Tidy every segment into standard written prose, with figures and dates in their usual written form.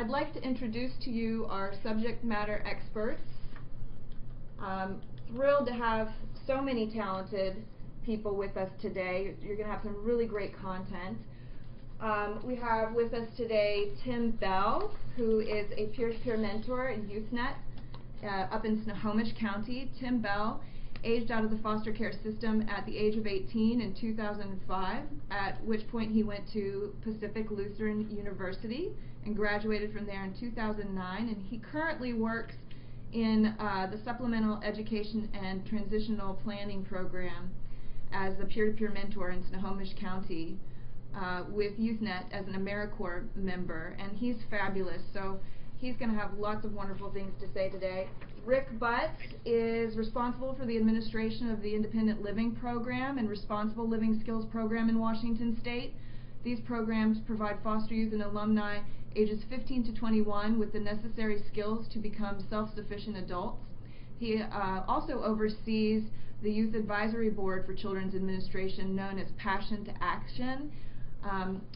I'd like to introduce to you our subject matter experts. Thrilled to have so many talented people with us today. You're going to have some really great content. We have with us today Tim Bell, who is a peer-to-peer mentor in YouthNet up in Snohomish County. Tim Bell aged out of the foster care system at the age of 18 in 2005, at which point he went to Pacific Lutheran University and graduated from there in 2009, and he currently works in the Supplemental Education and Transitional Planning Program as a peer-to-peer mentor in Snohomish County with YouthNet as an AmeriCorps member, and he's fabulous. So he's going to have lots of wonderful things to say today. Rick Butt is responsible for the administration of the Independent Living Program and Responsible Living Skills Program in Washington State. These programs provide foster youth and alumni ages 15 to 21 with the necessary skills to become self-sufficient adults. He also oversees the Youth Advisory Board for Children's Administration, known as Passion to Action.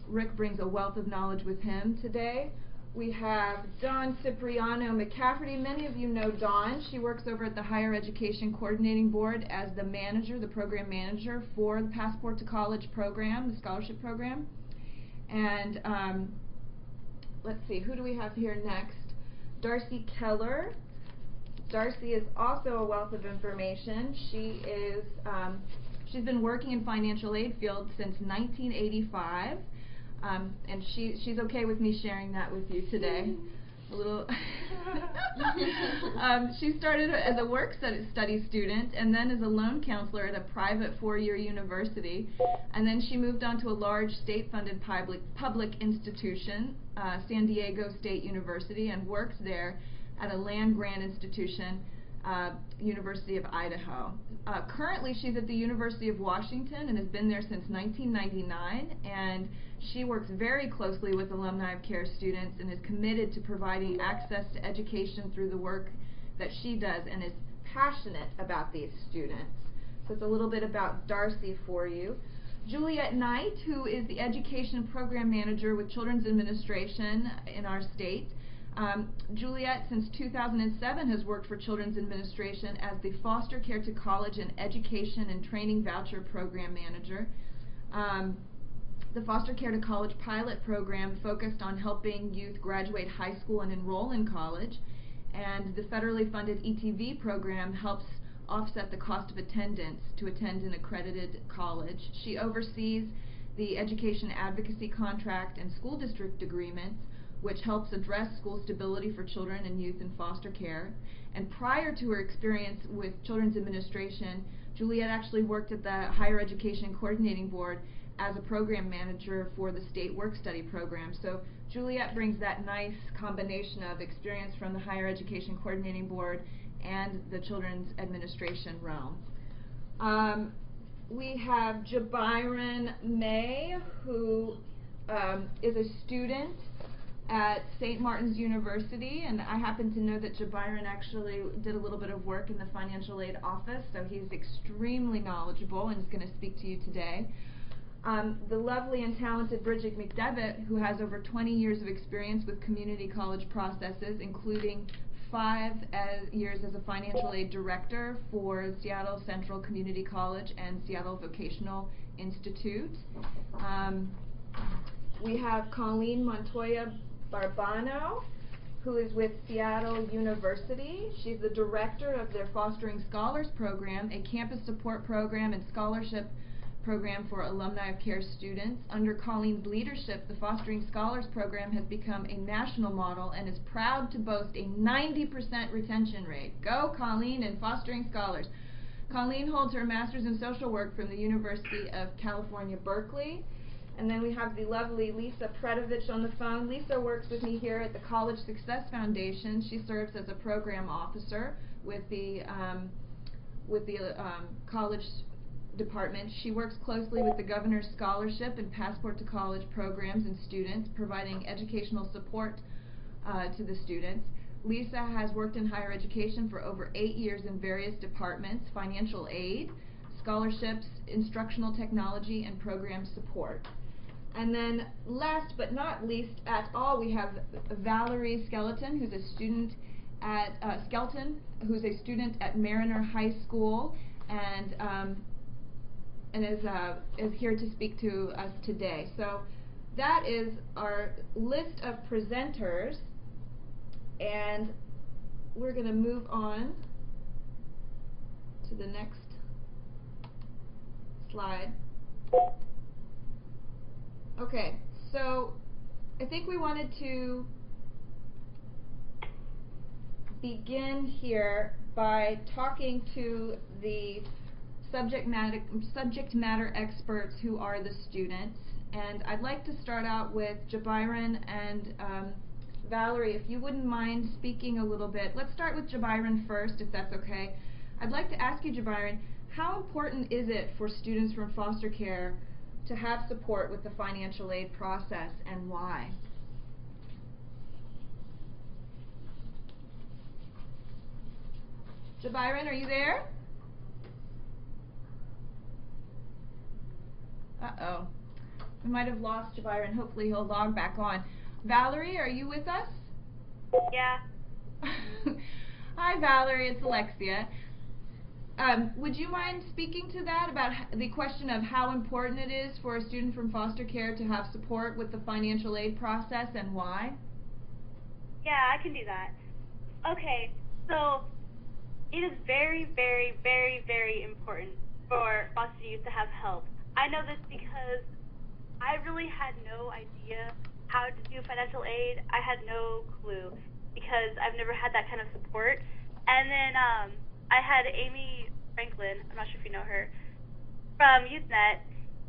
Rick brings a wealth of knowledge with him today. We have Dawn Cipriano McCafferty. Many of you know Dawn. She works over at the Higher Education Coordinating Board as the manager, the program manager for the Passport to College program, the scholarship program. And let's see, who do we have here next? Darcy Keller. Darcy is also a wealth of information. She's been working in financial aid field since 1985. And she's okay with me sharing that with you today. A little. She started as a work study student and then as a loan counselor at a private four-year university, and then she moved on to a large state-funded public institution, San Diego State University, and worked there at a land-grant institution, University of Idaho. Currently, she's at the University of Washington and has been there since 1999, and she works very closely with alumni of CARE students and is committed to providing access to education through the work that she does, and is passionate about these students. So it's a little bit about Darcy for you. Juliet Knight, who is the Education Program Manager with Children's Administration in our state. Juliet, since 2007, has worked for Children's Administration as the Foster Care to College and Education and Training Voucher Program Manager. The Foster Care to College pilot program focused on helping youth graduate high school and enroll in college, and the federally funded ETV program helps offset the cost of attendance to attend an accredited college. She oversees the Education Advocacy Contract and School District Agreements, which helps address school stability for children and youth in foster care. And prior to her experience with Children's Administration, Juliet actually worked at the Higher Education Coordinating Board as a program manager for the state work-study program. So Juliet brings that nice combination of experience from the Higher Education Coordinating Board and the Children's Administration realm. We have Jabyron May, who is a student at St. Martin's University, and I happen to know that Jabyron actually did a little bit of work in the financial aid office, so he's extremely knowledgeable and is going to speak to you today. The lovely and talented Bridget McDevitt, who has over 20 years of experience with community college processes, including 5 years as a financial aid director for Seattle Central Community College and Seattle Vocational Institute. We have Colleen Montoya Barbano, who is with Seattle University. She's the director of their Fostering Scholars Program, a campus support program and scholarship program for alumni of CARE students. Under Colleen's leadership, the Fostering Scholars Program has become a national model and is proud to boast a 90% retention rate. Go, Colleen, and Fostering Scholars. Colleen holds her master's in social work from the University of California, Berkeley. And then we have the lovely Lisa Predovich on the phone. Lisa works with me here at the College Success Foundation. She serves as a program officer with the college department. She works closely with the Governor's Scholarship and Passport to College programs and students, providing educational support to the students. Lisa has worked in higher education for over 8 years in various departments: financial aid, scholarships, instructional technology, and program support. And then last but not least at all, we have Valerie Skeleton, who's a student at Mariner High School, and is here to speak to us today. So that is our list of presenters, and we're going to move on to the next slide. Okay, so I think we wanted to begin here by talking to the subject matter experts who are the students, and I'd like to start out with Jabiran and Valerie, if you wouldn't mind speaking a little bit. Let's start with Jabiran first, if that's okay. I'd like to ask you, Jabiran, how important is it for students from foster care to have support with the financial aid process, and why? Jabiran, are you there? Uh-oh. We might have lost Jabiran. Hopefully he'll log back on. Valerie, are you with us? Yeah. Hi, Valerie. It's Alexia. Would you mind speaking to that, about the question of how important it is for a student from foster care to have support with the financial aid process, and why? Yeah, I can do that. Okay, so it is very, very, very, very important for foster youth to have help. I know this because I really had no idea how to do financial aid. I had no clue because I've never had that kind of support. And then I had Amy Franklin, I'm not sure if you know her, from YouthNet,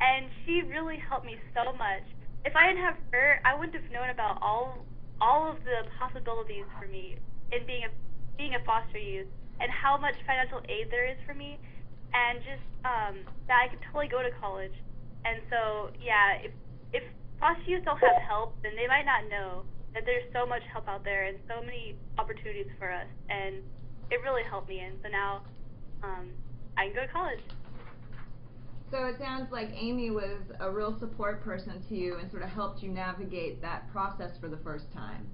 and she really helped me so much. If I didn't have her, I wouldn't have known about all of the possibilities for me in being a foster youth, and how much financial aid there is for me, and just that I could totally go to college. And so, yeah, if foster youth don't have help, then they might not know that there's so much help out there and so many opportunities for us, and it really helped me. And so now I can go to college. So it sounds like Amy was a real support person to you and sort of helped you navigate that process for the first time.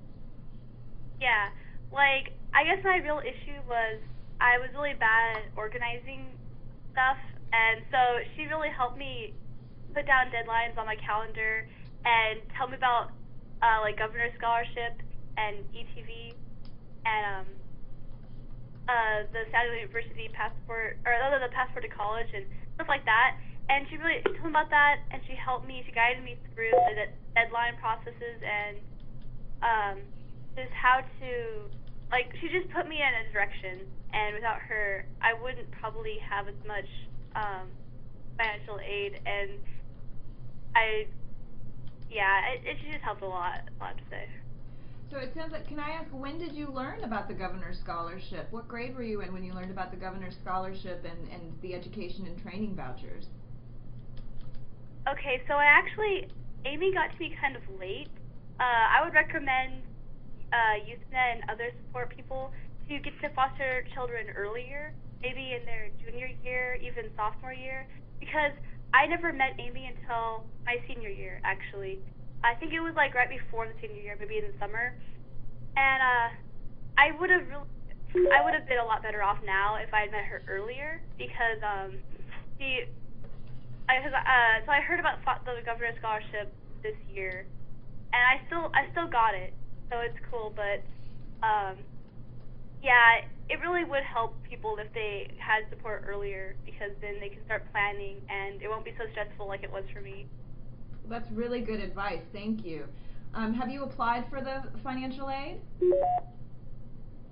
Yeah, like, I guess my real issue was I was really bad at organizing stuff, and so she really helped me put down deadlines on my calendar and tell me about like Governor's Scholarship and ETV and the Saddle University passport, or the passport to college and stuff like that. And she told me about that, and she helped me, she guided me through the deadline processes and just how to, like, she just put me in a direction, and without her, I wouldn't probably have as much financial aid, and she just helped a lot, I have to say. So it sounds like, can I ask, when did you learn about the Governor's Scholarship? What grade were you in when you learned about the Governor's Scholarship and the education and training vouchers? Okay, so Amy got to me kind of late. I would recommend YouthNet and other support people to get to foster children earlier, maybe in their junior year, even sophomore year, because I never met Amy until my senior year, actually. I think it was like right before the senior year, maybe in the summer. And I would have been a lot better off now if I had met her earlier, because so I heard about the Governor's Scholarship this year, and I still got it, so it's cool. But yeah, it really would help people if they had support earlier, because then they can start planning, and it won't be so stressful like it was for me. That's really good advice. Thank you. Have you applied for the financial aid?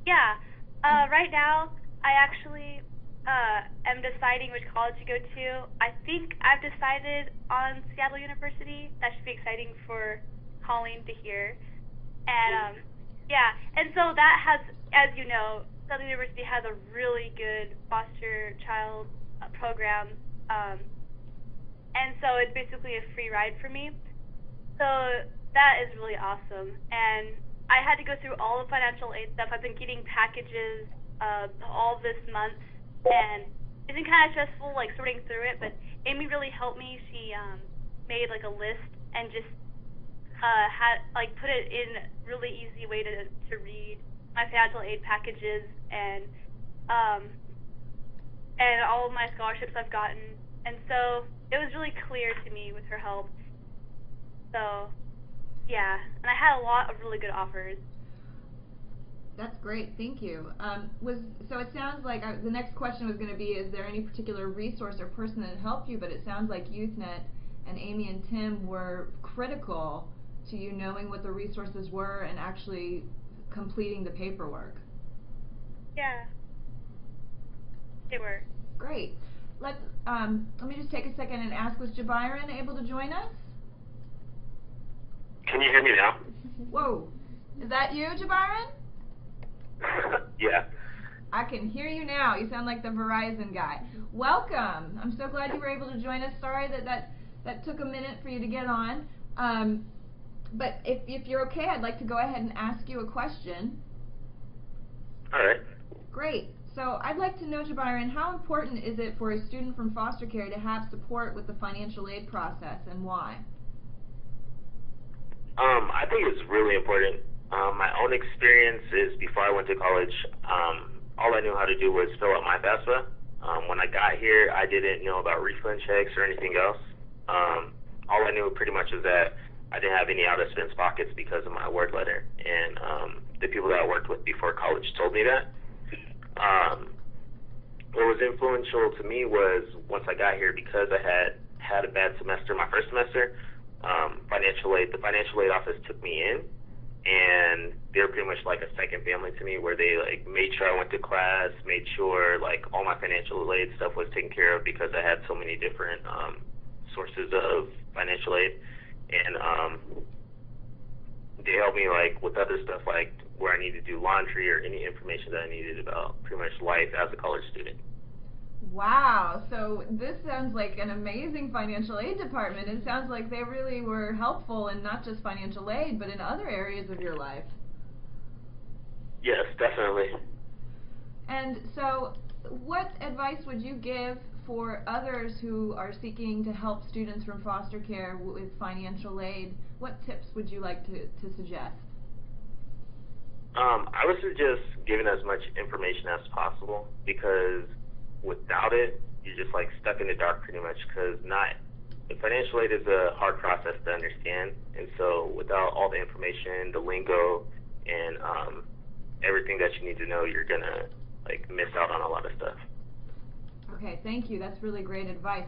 Yeah. Right now, I actually am deciding which college to go to. I think I've decided on Seattle University. That should be exciting for Colleen to hear. And yeah, and so that has, as you know, Seattle University has a really good foster child program. And so it's basically a free ride for me. So that is really awesome. And I had to go through all the financial aid stuff. I've been getting packages all this month, and it's been kind of stressful, like, sorting through it, but Amy really helped me. She made, like, a list and just put it in really easy way to read my financial aid packages and all of my scholarships I've gotten. And so it was really clear to me with her help. So, yeah, and I had a lot of really good offers. That's great, thank you. So it sounds like the next question was going to be, is there any particular resource or person that helped you? But it sounds like YouthNet and Amy and Tim were critical to you knowing what the resources were and actually completing the paperwork. Yeah, they were. Great. Let me just take a second and ask, was Jabiron able to join us? Can you hear me now? Whoa, is that you, Jabiron? Yeah. I can hear you now. You sound like the Verizon guy. Welcome. I'm so glad you were able to join us. Sorry that took a minute for you to get on. But if you're okay, I'd like to go ahead and ask you a question. All right. Great. So I'd like to know, Jabiron, how important is it for a student from foster care to have support with the financial aid process, and why? I think it's really important. My own experience is before I went to college, all I knew how to do was fill out my FAFSA. When I got here, I didn't know about refund checks or anything else. All I knew pretty much is that I didn't have any out-of-expense pockets because of my award letter, and the people that I worked with before college told me that. What was influential to me was once I got here, because I had a bad semester my first semester, the financial aid office took me in, and they were pretty much like a second family to me, where they like made sure I went to class, made sure like all my financial aid stuff was taken care of, because I had so many different sources of financial aid, and they helped me like with other stuff, like where I needed to do laundry or any information that I needed about pretty much life as a college student. Wow, so this sounds like an amazing financial aid department. It sounds like they really were helpful in not just financial aid, but in other areas of your life. Yes, definitely. And so what advice would you give for others who are seeking to help students from foster care with financial aid? What tips would you like to suggest? I would suggest giving as much information as possible, because without it, you're just like stuck in the dark pretty much, because financial aid is a hard process to understand, and so without all the information, the lingo, and everything that you need to know, you're gonna like miss out on a lot of stuff. Okay, thank you. That's really great advice.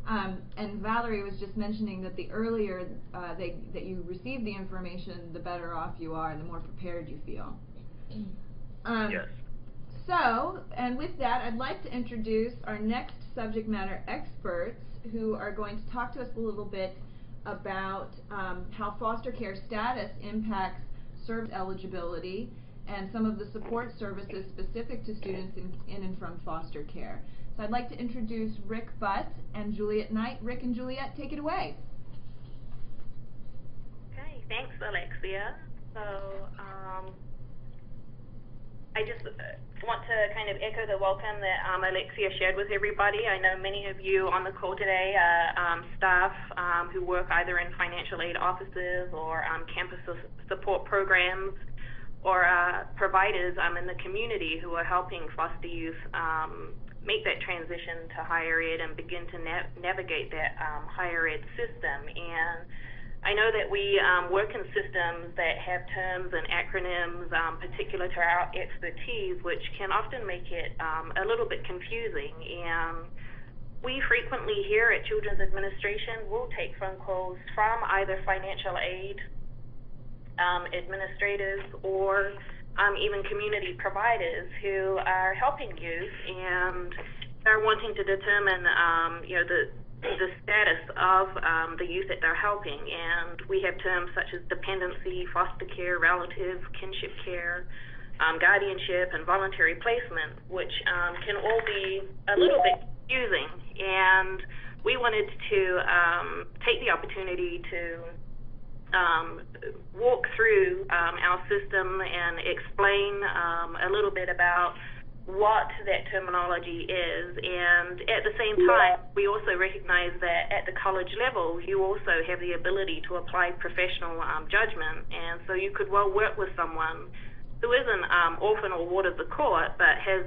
And Valerie was just mentioning that the earlier that you receive the information, the better off you are and the more prepared you feel. Yes. So, and with that, I'd like to introduce our next subject matter experts who are going to talk to us a little bit about how foster care status impacts service eligibility and some of the support services specific to students in and from foster care. So I'd like to introduce Rick Butt and Juliet Knight. Rick and Juliet, take it away. Okay, thanks, Alexia. So I just want to kind of echo the welcome that Alexia shared with everybody. I know many of you on the call today are staff who work either in financial aid offices or campus support programs, or providers in the community who are helping foster youth make that transition to higher ed and begin to navigate that higher ed system. And I know that we work in systems that have terms and acronyms particular to our expertise, which can often make it a little bit confusing. And we frequently here at Children's Administration will take phone calls from either financial aid administrators or even community providers who are helping youth and are wanting to determine the status of the youth that they're helping. And we have terms such as dependency, foster care, relative, kinship care, guardianship, and voluntary placement, which can all be a little bit confusing. And we wanted to take the opportunity to walk through our system and explain a little bit about what that terminology is, and at the same time, we also recognize that at the college level, you also have the ability to apply professional judgment, and so you could well work with someone who isn't often or ward of the court, but has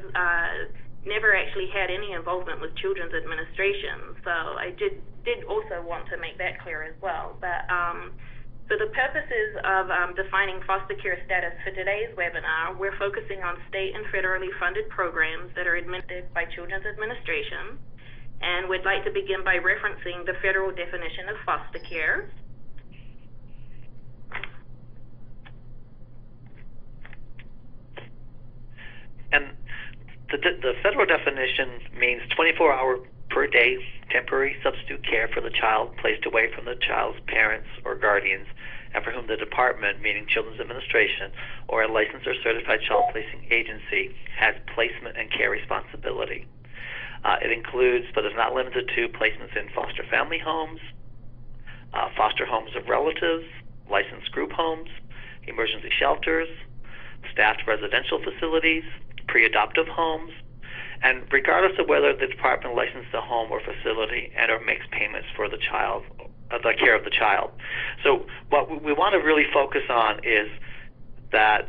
never actually had any involvement with children's administration. So I did also want to make that clear as well. But for the purposes of defining foster care status for today's webinar, we're focusing on state and federally funded programs that are administered by Children's Administration. And we'd like to begin by referencing the federal definition of foster care. And the federal definition means 24-hour per day temporary substitute care for the child placed away from the child's parents or guardians, and for whom the department, meaning Children's Administration, or a licensed or certified child placing agency, has placement and care responsibility. It includes, but is not limited to, placements in foster family homes, foster homes of relatives, licensed group homes, emergency shelters, staffed residential facilities, pre-adoptive homes, and regardless of whether the department licenses the home or facility and or makes payments for the child, the care of the child. So what we want to really focus on is that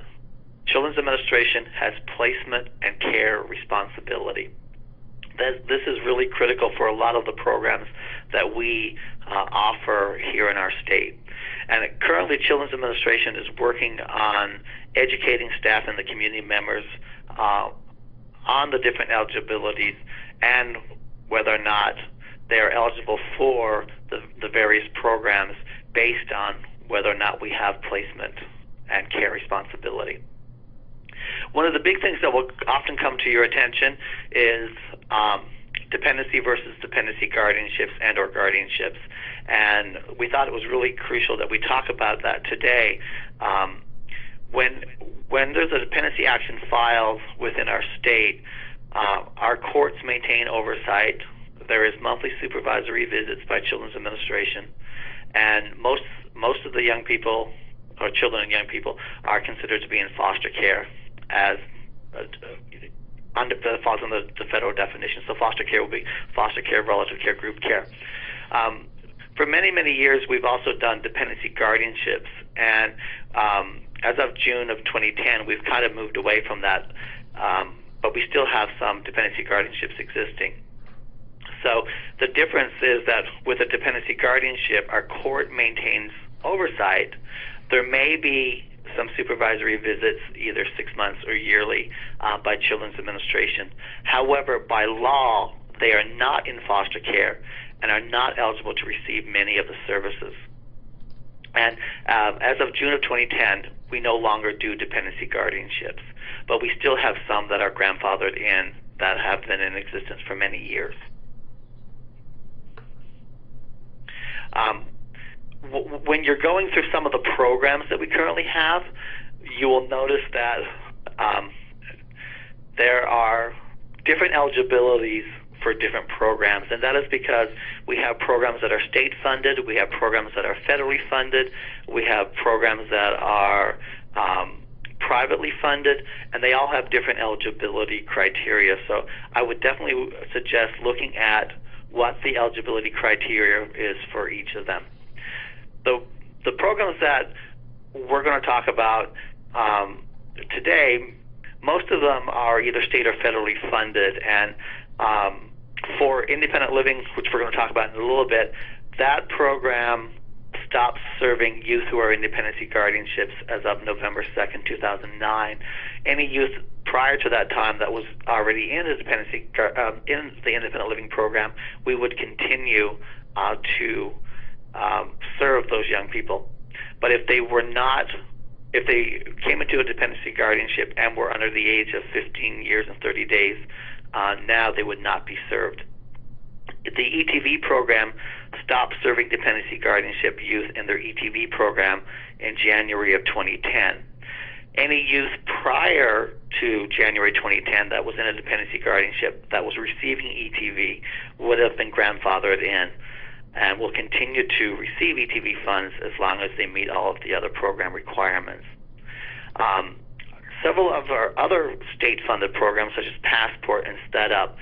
Children's Administration has placement and care responsibility. This is really critical for a lot of the programs that we offer here in our state. And currently, Children's Administration is working on educating staff and the community members on the different eligibilities and whether or not they are eligible for the various programs based on whether or not we have placement and care responsibility. One of the big things that will often come to your attention is dependency versus dependency guardianships and or guardianships. And we thought it was really crucial that we talk about that today. When there's a dependency action filed within our state, our courts maintain oversight. There is monthly supervisory visits by Children's Administration, and most of the young people, or children and young people, are considered to be in foster care as falls under the federal definition. So foster care will be foster care, relative care, group care. For many, many years, we've also done dependency guardianships, and as of June of 2010, we've kind of moved away from that, but we still have some dependency guardianships existing. So the difference is that with a dependency guardianship, our court maintains oversight. There may be some supervisory visits, either 6 months or yearly, by Children's Administration. However, by law, they are not in foster care and are not eligible to receive many of the services. And as of June of 2010, we no longer do dependency guardianships, but we still have some that are grandfathered in that have been in existence for many years. When you're going through some of the programs that we currently have, you will notice that there are different eligibilities for different programs, and that is because we have programs that are state funded, we have programs that are federally funded, we have programs that are privately funded, and they all have different eligibility criteria. So I would definitely suggest looking at what the eligibility criteria is for each of them. The programs that we're going to talk about today, most of them are either state or federally funded, and for independent living, which we're going to talk about in a little bit, that program stopped serving youth who are in dependency guardianships as of November 2nd, 2009. Any youth prior to that time that was already in the dependency in the independent living program, we would continue to serve those young people. But if they were not, if they came into a dependency guardianship and were under the age of 15 years and 30 days, now they would not be served. The ETV program stopped serving dependency guardianship youth in their ETV program in January of 2010. Any youth prior to January 2010 that was in a dependency guardianship that was receiving ETV would have been grandfathered in and will continue to receive ETV funds as long as they meet all of the other program requirements. several of our other state-funded programs, such as Passport and SteadUp,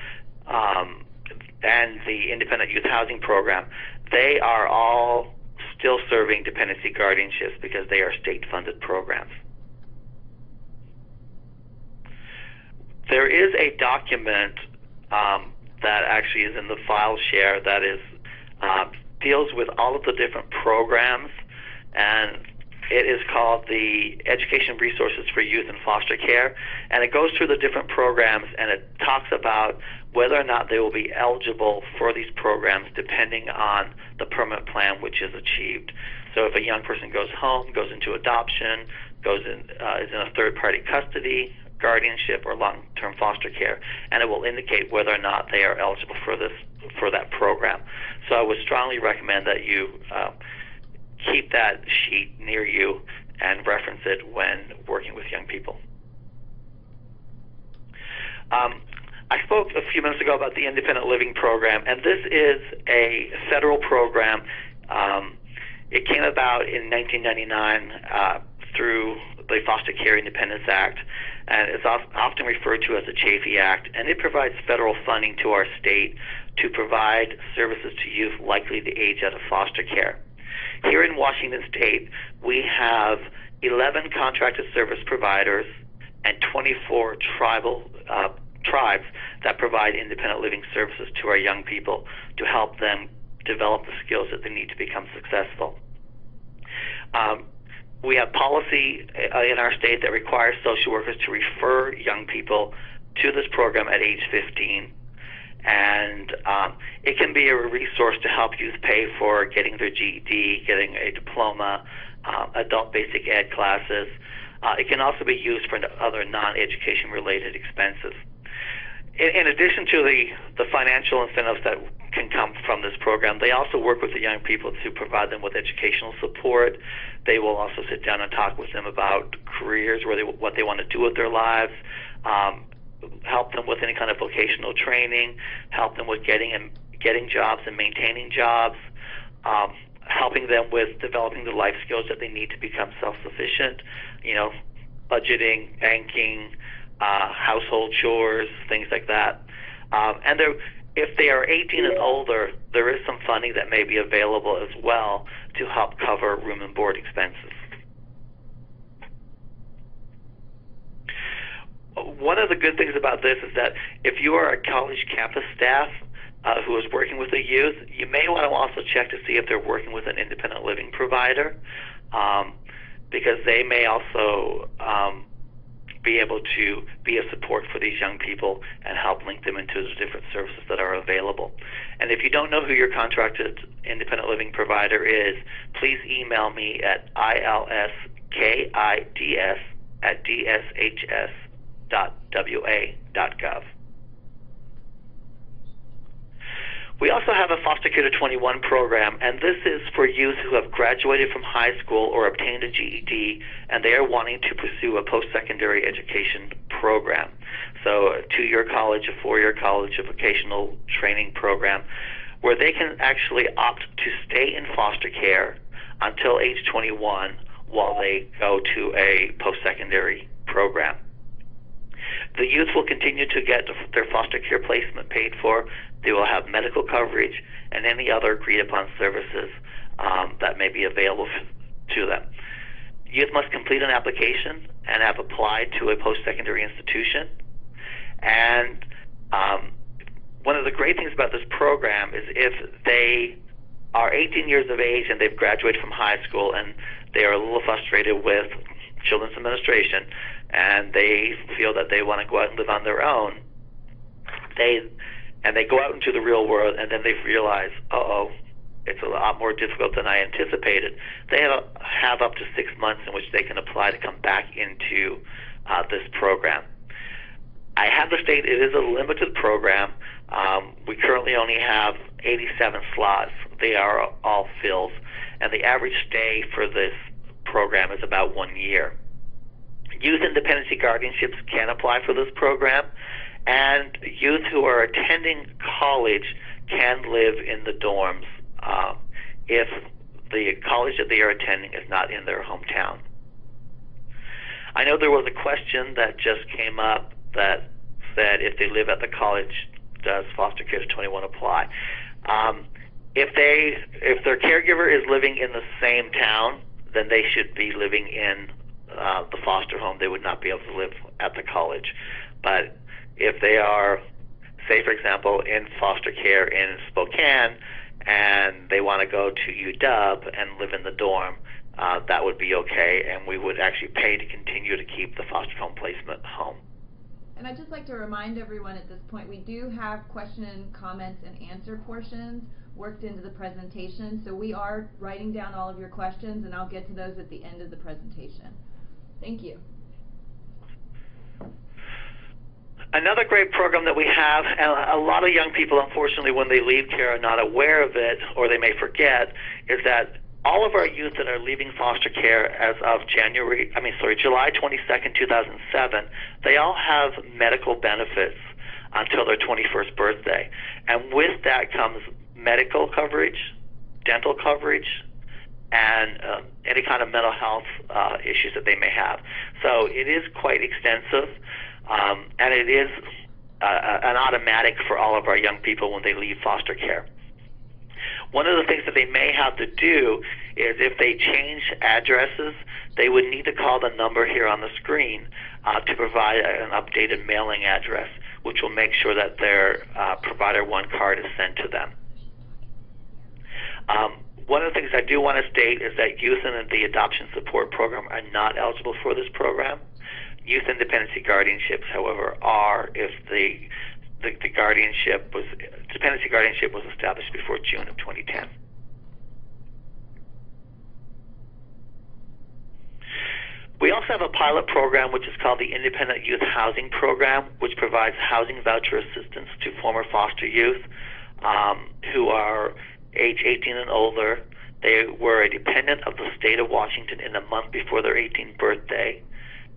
and the Independent Youth Housing Program, they are all still serving dependency guardianships because they are state-funded programs. There is a document that actually is in the file share that is deals with all of the different programs, and it is called the Education Resources for Youth in Foster Care, and it goes through the different programs, and it talks about whether or not they will be eligible for these programs depending on the permanent plan which is achieved. So if a young person goes home, goes into adoption, is in a third-party custody, guardianship, or long-term foster care, and it will indicate whether or not they are eligible for that program. So I would strongly recommend that you keep that sheet near you and reference it when working with young people. I spoke a few minutes ago about the Independent Living Program, and this is a federal program. It came about in 1999 through the Foster Care Independence Act, and it's often referred to as the Chafee Act, and it provides federal funding to our state to provide services to youth likely to age out of foster care. Here in Washington State, we have 11 contracted service providers and 24 tribes that provide independent living services to our young people to help them develop the skills that they need to become successful. We have policy in our state that requires social workers to refer young people to this program at age 15. And it can be a resource to help youth pay for getting their GED, getting a diploma, adult basic ed classes. It can also be used for other non-education related expenses. In addition to the financial incentives that can come from this program, they also work with the young people to provide them with educational support. They will also sit down and talk with them about careers, what they want to do with their lives, help them with any kind of vocational training, help them with getting jobs and maintaining jobs, helping them with developing the life skills that they need to become self-sufficient, budgeting, banking, household chores, things like that. And if they are 18 and older, there is some funding that may be available as well to help cover room and board expenses. One of the good things about this is that if you are a college campus staff who is working with a youth, you may want to also check to see if they're working with an independent living provider, because they may also be able to be a support for these young people and help link them into the different services that are available. And if you don't know who your contracted independent living provider is, please email me at ilskids@dshs.wa.gov. We also have a Foster Care to 21 program, and this is for youth who have graduated from high school or obtained a GED, and they are wanting to pursue a post-secondary education program. So a 2-year college, a 4-year college, a vocational training program, where they can actually opt to stay in foster care until age 21 while they go to a post-secondary program. The youth will continue to get their foster care placement paid for. They will have medical coverage and any other agreed-upon services that may be available to them. Youth must complete an application and have applied to a post-secondary institution. And one of the great things about this program is if they are 18 years of age and they've graduated from high school and they are a little frustrated with Children's Administration and they feel that they want to go out and live on their own, they go out into the real world, and then they realize, it's a lot more difficult than I anticipated. They have up to 6 months in which they can apply to come back into this program. I have to state it is a limited program. We currently only have 87 slots. They are all filled, and the average stay for this program is about 1 year. Youth and dependency guardianships can apply for this program, and youth who are attending college can live in the dorms if the college that they are attending is not in their hometown. I know there was a question that just came up that said if they live at the college, does foster care to 21 apply? If their caregiver is living in the same town, then they should be living in the foster home. They would not be able to live at the college. But if they are, say for example, in foster care in Spokane, and they want to go to UW and live in the dorm, that would be okay, and we would actually pay to continue to keep the foster home placement home. And I'd just like to remind everyone at this point, we do have question and comments and answer portions worked into the presentation, so we are writing down all of your questions, and I'll get to those at the end of the presentation. Thank you. Another great program that we have, and a lot of young people, unfortunately, when they leave care are not aware of it, or they may forget, is that all of our youth that are leaving foster care as of July 22nd, 2007, they all have medical benefits until their 21st birthday. And with that comes medical coverage, dental coverage, and any kind of mental health issues that they may have. So it is quite extensive, and it is an automatic for all of our young people when they leave foster care. One of the things that they may have to do is if they change addresses, they would need to call the number here on the screen to provide an updated mailing address, which will make sure that their Provider One card is sent to them. One of the things I do want to state is that youth in the adoption support program are not eligible for this program. Youth and dependency guardianships, however, are if the dependency guardianship was established before June of 2010. We also have a pilot program which is called the Independent Youth Housing Program, which provides housing voucher assistance to former foster youth who are age 18 and older. They were a dependent of the state of Washington in the month before their 18th birthday.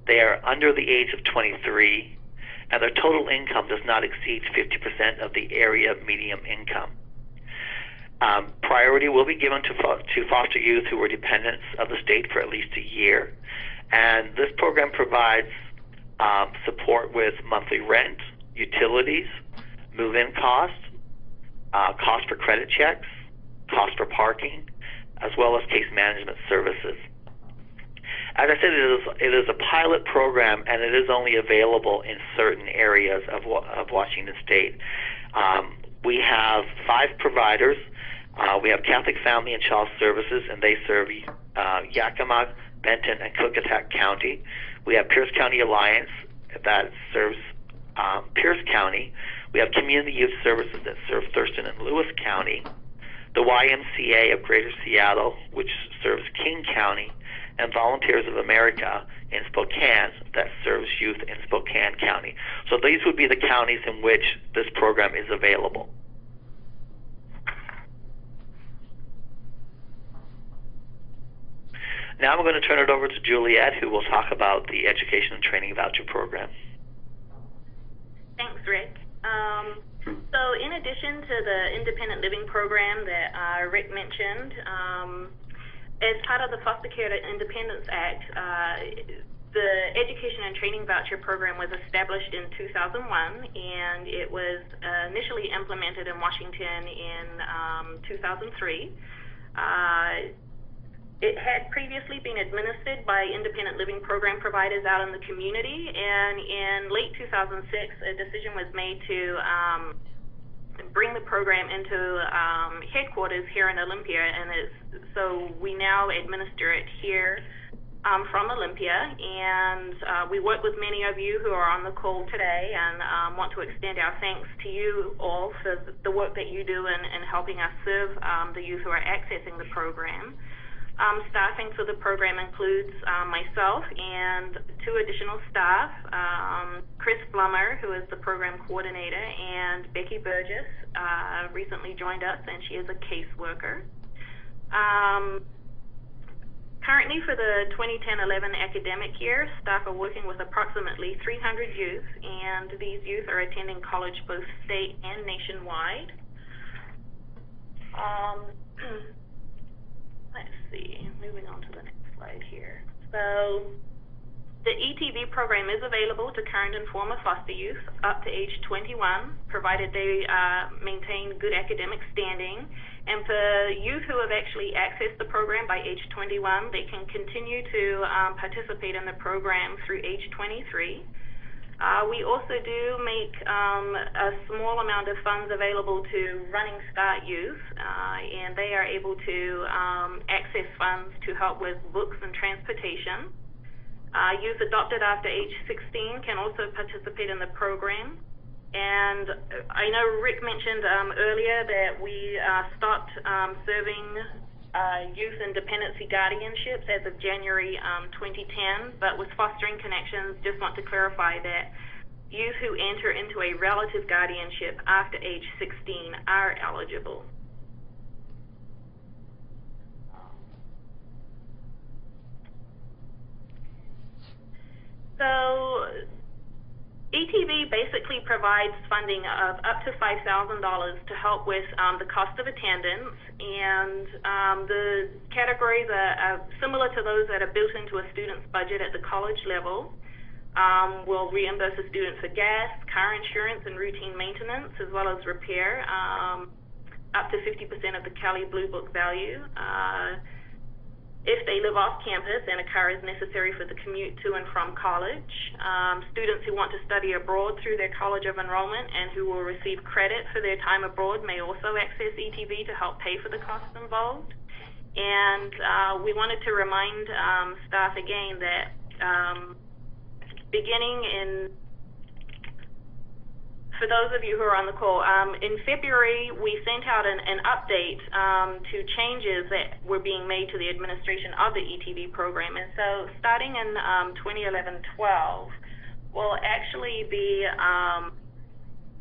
They are under the age of 23, and their total income does not exceed 50% of the area median income. Priority will be given to foster youth who were dependents of the state for at least a year. And this program provides support with monthly rent, utilities, move-in costs, cost for credit checks, cost for parking, as well as case management services. As I said, it is a pilot program, and it is only available in certain areas of Washington State. We have 5 providers. We have Catholic Family and Child Services, and they serve Yakima, Benton, and Klickitat County. We have Pierce County Alliance that serves Pierce County. We have Community Youth Services that serve Thurston and Lewis County. The YMCA of Greater Seattle, which serves King County, and Volunteers of America in Spokane that serves youth in Spokane County. So these would be the counties in which this program is available. Now I'm going to turn it over to Juliet, who will talk about the Education and Training Voucher Program. Thanks, Rick. So in addition to the independent living program that Rick mentioned, as part of the Foster Care to Independence Act, the Education and Training Voucher Program was established in 2001, and it was initially implemented in Washington in 2003. It had previously been administered by independent living program providers out in the community, and in late 2006, a decision was made to bring the program into headquarters here in Olympia, and so we now administer it here from Olympia, and we work with many of you who are on the call today, and want to extend our thanks to you all for the work that you do in helping us serve the youth who are accessing the program. Staffing for the program includes myself and 2 additional staff, Chris Blummer, who is the program coordinator, and Becky Burgess recently joined us, and she is a caseworker. Currently, for the 2010-11 academic year, staff are working with approximately 300 youth, and these youth are attending college both state and nationwide. Let's see, moving on to the next slide here. So The ETV program is available to current and former foster youth up to age 21, provided they maintain good academic standing. And for youth who have actually accessed the program by age 21, they can continue to participate in the program through age 23. We also do make a small amount of funds available to Running Start youth, and they are able to access funds to help with books and transportation. Youth adopted after age 16 can also participate in the program. And I know Rick mentioned earlier that we stopped serving youth and dependency guardianships as of January 2010, but with Fostering Connections, just want to clarify that youth who enter into a relative guardianship after age 16 are eligible. So ETV basically provides funding of up to $5,000 to help with the cost of attendance, and the categories are similar to those that are built into a student's budget at the college level. We'll reimburse a student for gas, car insurance, and routine maintenance, as well as repair, up to 50% of the Cali Blue Book value. If they live off campus and a car is necessary for the commute to and from college. Students who want to study abroad through their college of enrollment and who will receive credit for their time abroad may also access ETV to help pay for the costs involved. And we wanted to remind staff again that beginning in, for those of you who are on the call, in February we sent out an update to changes that were being made to the administration of the ETV program. And so starting in 2011-12, will actually be,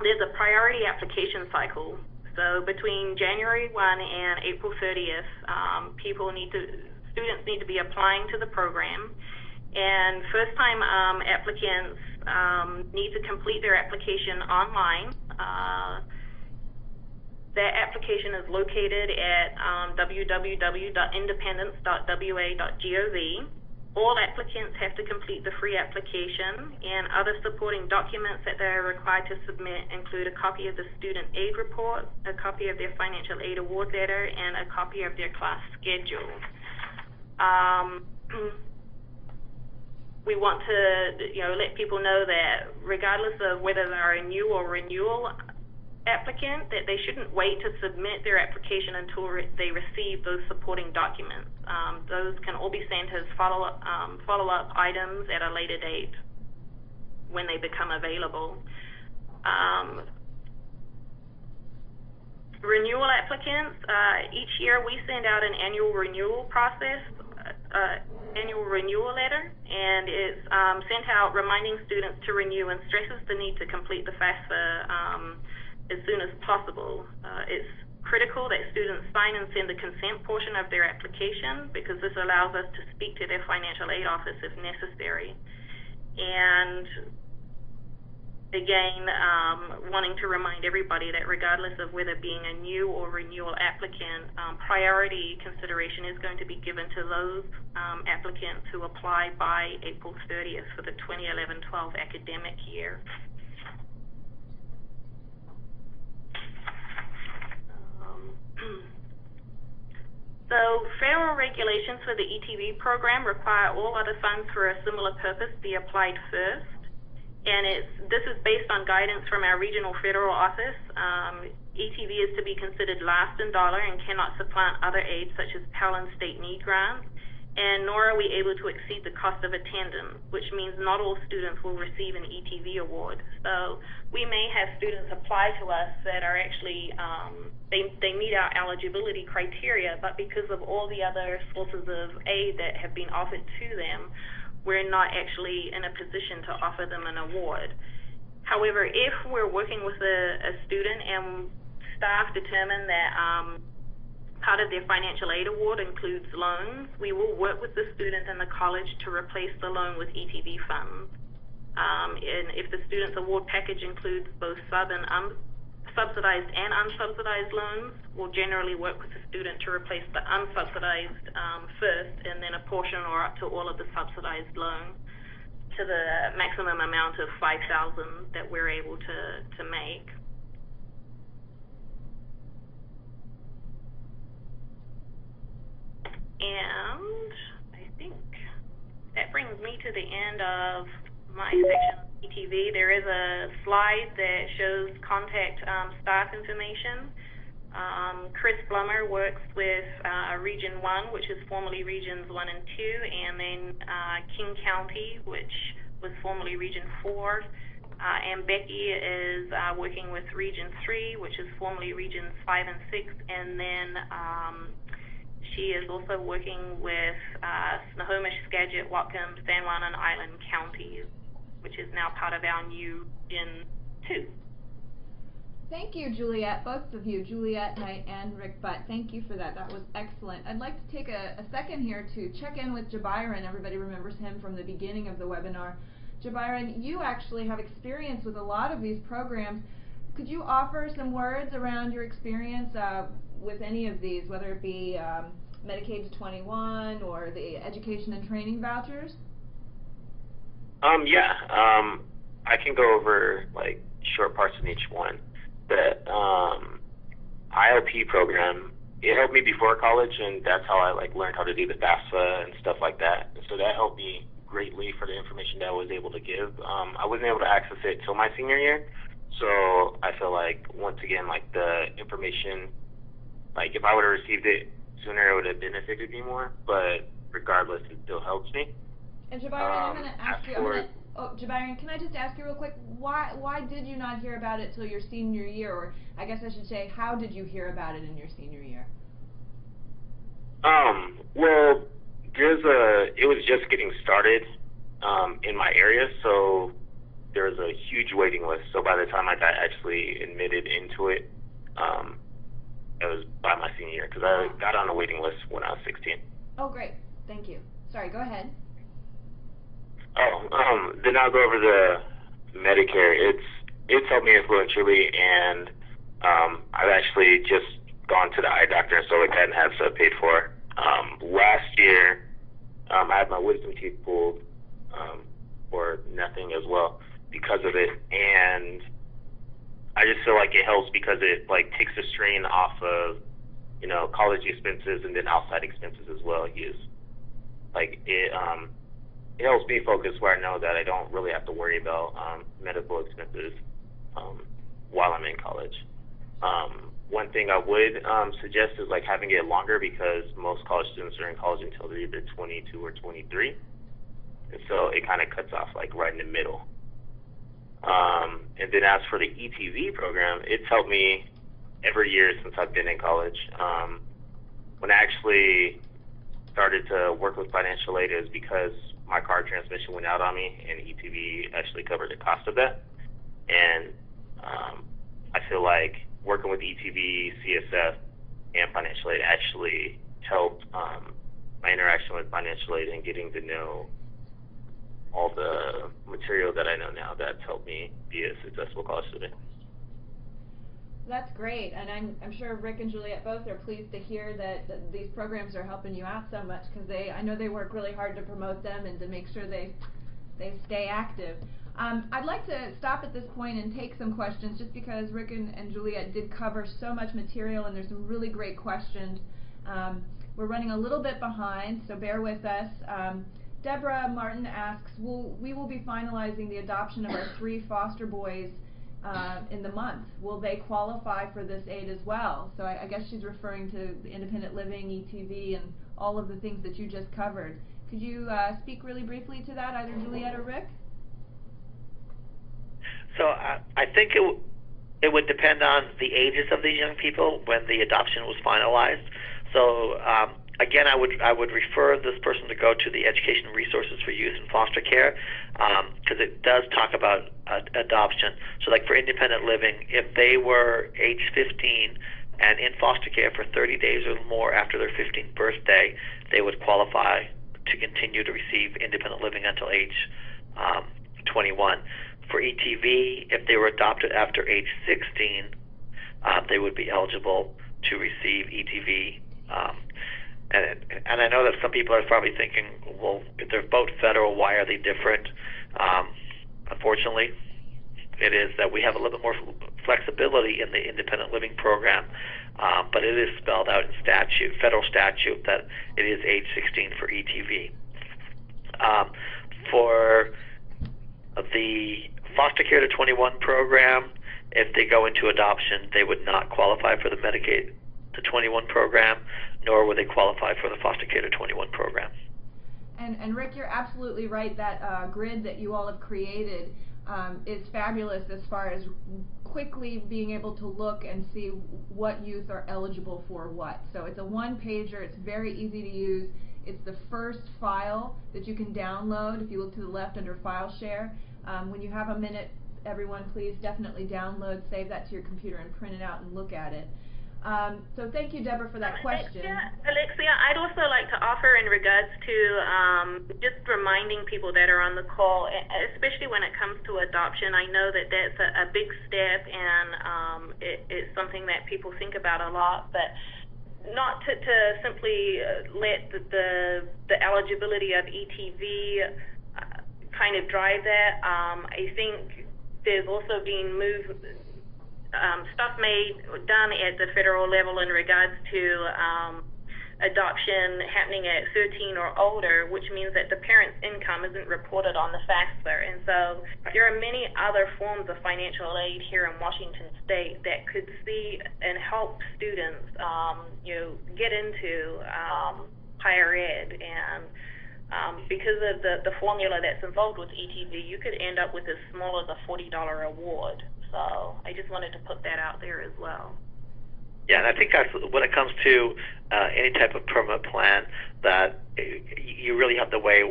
there's a priority application cycle. So between January 1 and April 30th, students need to be applying to the program. And first-time applicants need to complete their application online. That application is located at www.independence.wa.gov. All applicants have to complete the free application, and other supporting documents that they are required to submit include a copy of the student aid report, a copy of their financial aid award letter, and a copy of their class schedule. We want to, let people know that regardless of whether they're a new or renewal applicant, that they shouldn't wait to submit their application until they receive those supporting documents. Those can all be sent as follow-up items at a later date when they become available. Renewal applicants, each year we send out an annual renewal process, annual renewal letter, and it's sent out reminding students to renew and stresses the need to complete the FAFSA as soon as possible. It's critical that students sign and send the consent portion of their application because this allows us to speak to their financial aid office if necessary. And again, wanting to remind everybody that regardless of whether being a new or renewal applicant, priority consideration is going to be given to those applicants who apply by April 30th for the 2011-12 academic year. So federal regulations for the ETV program require all other funds for a similar purpose be applied first. And this is based on guidance from our regional federal office. ETV is to be considered last in dollar and cannot supplant other aids such as Pell and state need grants. And nor are we able to exceed the cost of attendance, which means not all students will receive an ETV award. So we may have students apply to us that are actually, they meet our eligibility criteria, but because of all the other sources of aid that have been offered to them, we're not actually in a position to offer them an award. However, if we're working with a student and staff determine that part of their financial aid award includes loans, we will work with the student and the college to replace the loan with ETV funds. And if the student's award package includes both subsidized and unsubsidized loans, we'll generally work with the student to replace the unsubsidized first, and then a portion or up to all of the subsidized loan. to the maximum amount of $5,000 that we're able to make. And I think that brings me to the end of my section of ETV. There is a slide that shows contact staff information. Chris Blummer works with Region 1, which is formerly Regions 1 and 2, and then King County, which was formerly Region 4. And Becky is working with Region 3, which is formerly Regions 5 and 6, and then she is also working with Snohomish, Skagit, Whatcom, San Juan, and Island counties, which is now part of our new Region 2. Thank you, Juliet, both of you, Juliet Knight and Rick Butt. Thank you for that. That was excellent. I'd like to take a second here to check in with Jabiron. Everybody remembers him from the beginning of the webinar. Jabiron, you actually have experience with a lot of these programs. Could you offer some words around your experience with any of these, whether it be Medicaid to 21 or the education and training vouchers? I can go over like short parts in each one. The ILP program, it helped me before college, and that's how I like learned how to do the FAFSA and stuff like that. And so that helped me greatly for the information that I was able to give. I wasn't able to access it till my senior year, so I feel like once again, like the information, like if I would have received it sooner, it would have benefited me more. But regardless, it still helps me. And Jabiron, I'm going to ask you. Jabiron, can I just ask you real quick, why did you not hear about it till your senior year? Or I guess I should say, how did you hear about it in your senior year? Well, it was just getting started in my area, so there was a huge waiting list. So by the time I got actually admitted into it, it was by my senior year, because I got on a waiting list when I was 16. Oh, great. Thank you. Sorry, go ahead. Then I'll go over the Medicare. It's helped me influentially, and I've actually just gone to the eye doctor and stuff like that and had stuff paid for. Last year, I had my wisdom teeth pulled for nothing as well because of it, and I just feel like it helps because it like takes the strain off of, you know, college expenses and then outside expenses as well. It helps me focus where I know that I don't really have to worry about medical expenses while I'm in college. One thing I would suggest is like having it longer, because most college students are in college until they're either 22 or 23, and so it kind of cuts off like right in the middle. And then as for the ETV program, it's helped me every year since I've been in college. When I actually started to work with financial aid, is because my car transmission went out on me, and ETV actually covered the cost of that. And I feel like working with ETV, CSF, and financial aid actually helped my interaction with financial aid and getting to know all the material that I know now. That's helped me be a successful college student. That's great, and I'm sure Rick and Juliet both are pleased to hear that these programs are helping you out so much, because I know they work really hard to promote them and to make sure they stay active. I'd like to stop at this point and take some questions, just because Rick and Juliet did cover so much material, and there's some really great questions. We're running a little bit behind, so bear with us. Deborah Martin asks, we will be finalizing the adoption of our 3 foster boys in the month. Will they qualify for this aid as well? So I guess she's referring to the independent living, ETV, and all of the things that you just covered. Could you speak really briefly to that, either Juliet or Rick? So I think it would depend on the ages of these young people when the adoption was finalized. So again, I would refer this person to go to the Education Resources for Youth in Foster Care, because it does talk about adoption. So like for independent living, if they were age 15 and in foster care for 30 days or more after their 15th birthday, they would qualify to continue to receive independent living until age 21. For ETV, if they were adopted after age 16, they would be eligible to receive ETV. And I know that some people are probably thinking, well, if they're both federal, why are they different? Unfortunately, it is that we have a little bit more flexibility in the independent living program, but it is spelled out in statute, federal statute, that it is age 16 for ETV. For the foster care to 21 program, if they go into adoption, they would not qualify for the Medicaid to 21 program, nor would they qualify for the foster care to 21 program. And Rick, you're absolutely right. That grid that you all have created is fabulous as far as quickly being able to look and see what youth are eligible for what. So it's a one-pager. It's very easy to use. It's the first file that you can download. If you look to the left under File Share, when you have a minute, everyone, please definitely download, save that to your computer, and print it out and look at it. So thank you, Deborah, for that question. Alexia, I'd also like to offer in regards to just reminding people that are on the call, especially when it comes to adoption. I know that that's a big step, and it's something that people think about a lot, but not to simply let the eligibility of ETV kind of drive that. I think there's also been stuff done at the federal level in regards to adoption happening at 13 or older, which means that the parent's income isn't reported on the FAFSA. And so there are many other forms of financial aid here in Washington State that could see and help students, get into higher ed. And because of the formula that's involved with ETV, you could end up with as small as a $40 award. So I just wanted to put that out there as well. Yeah, and I think that's when it comes to any type of permanent plan, that you really have to weigh,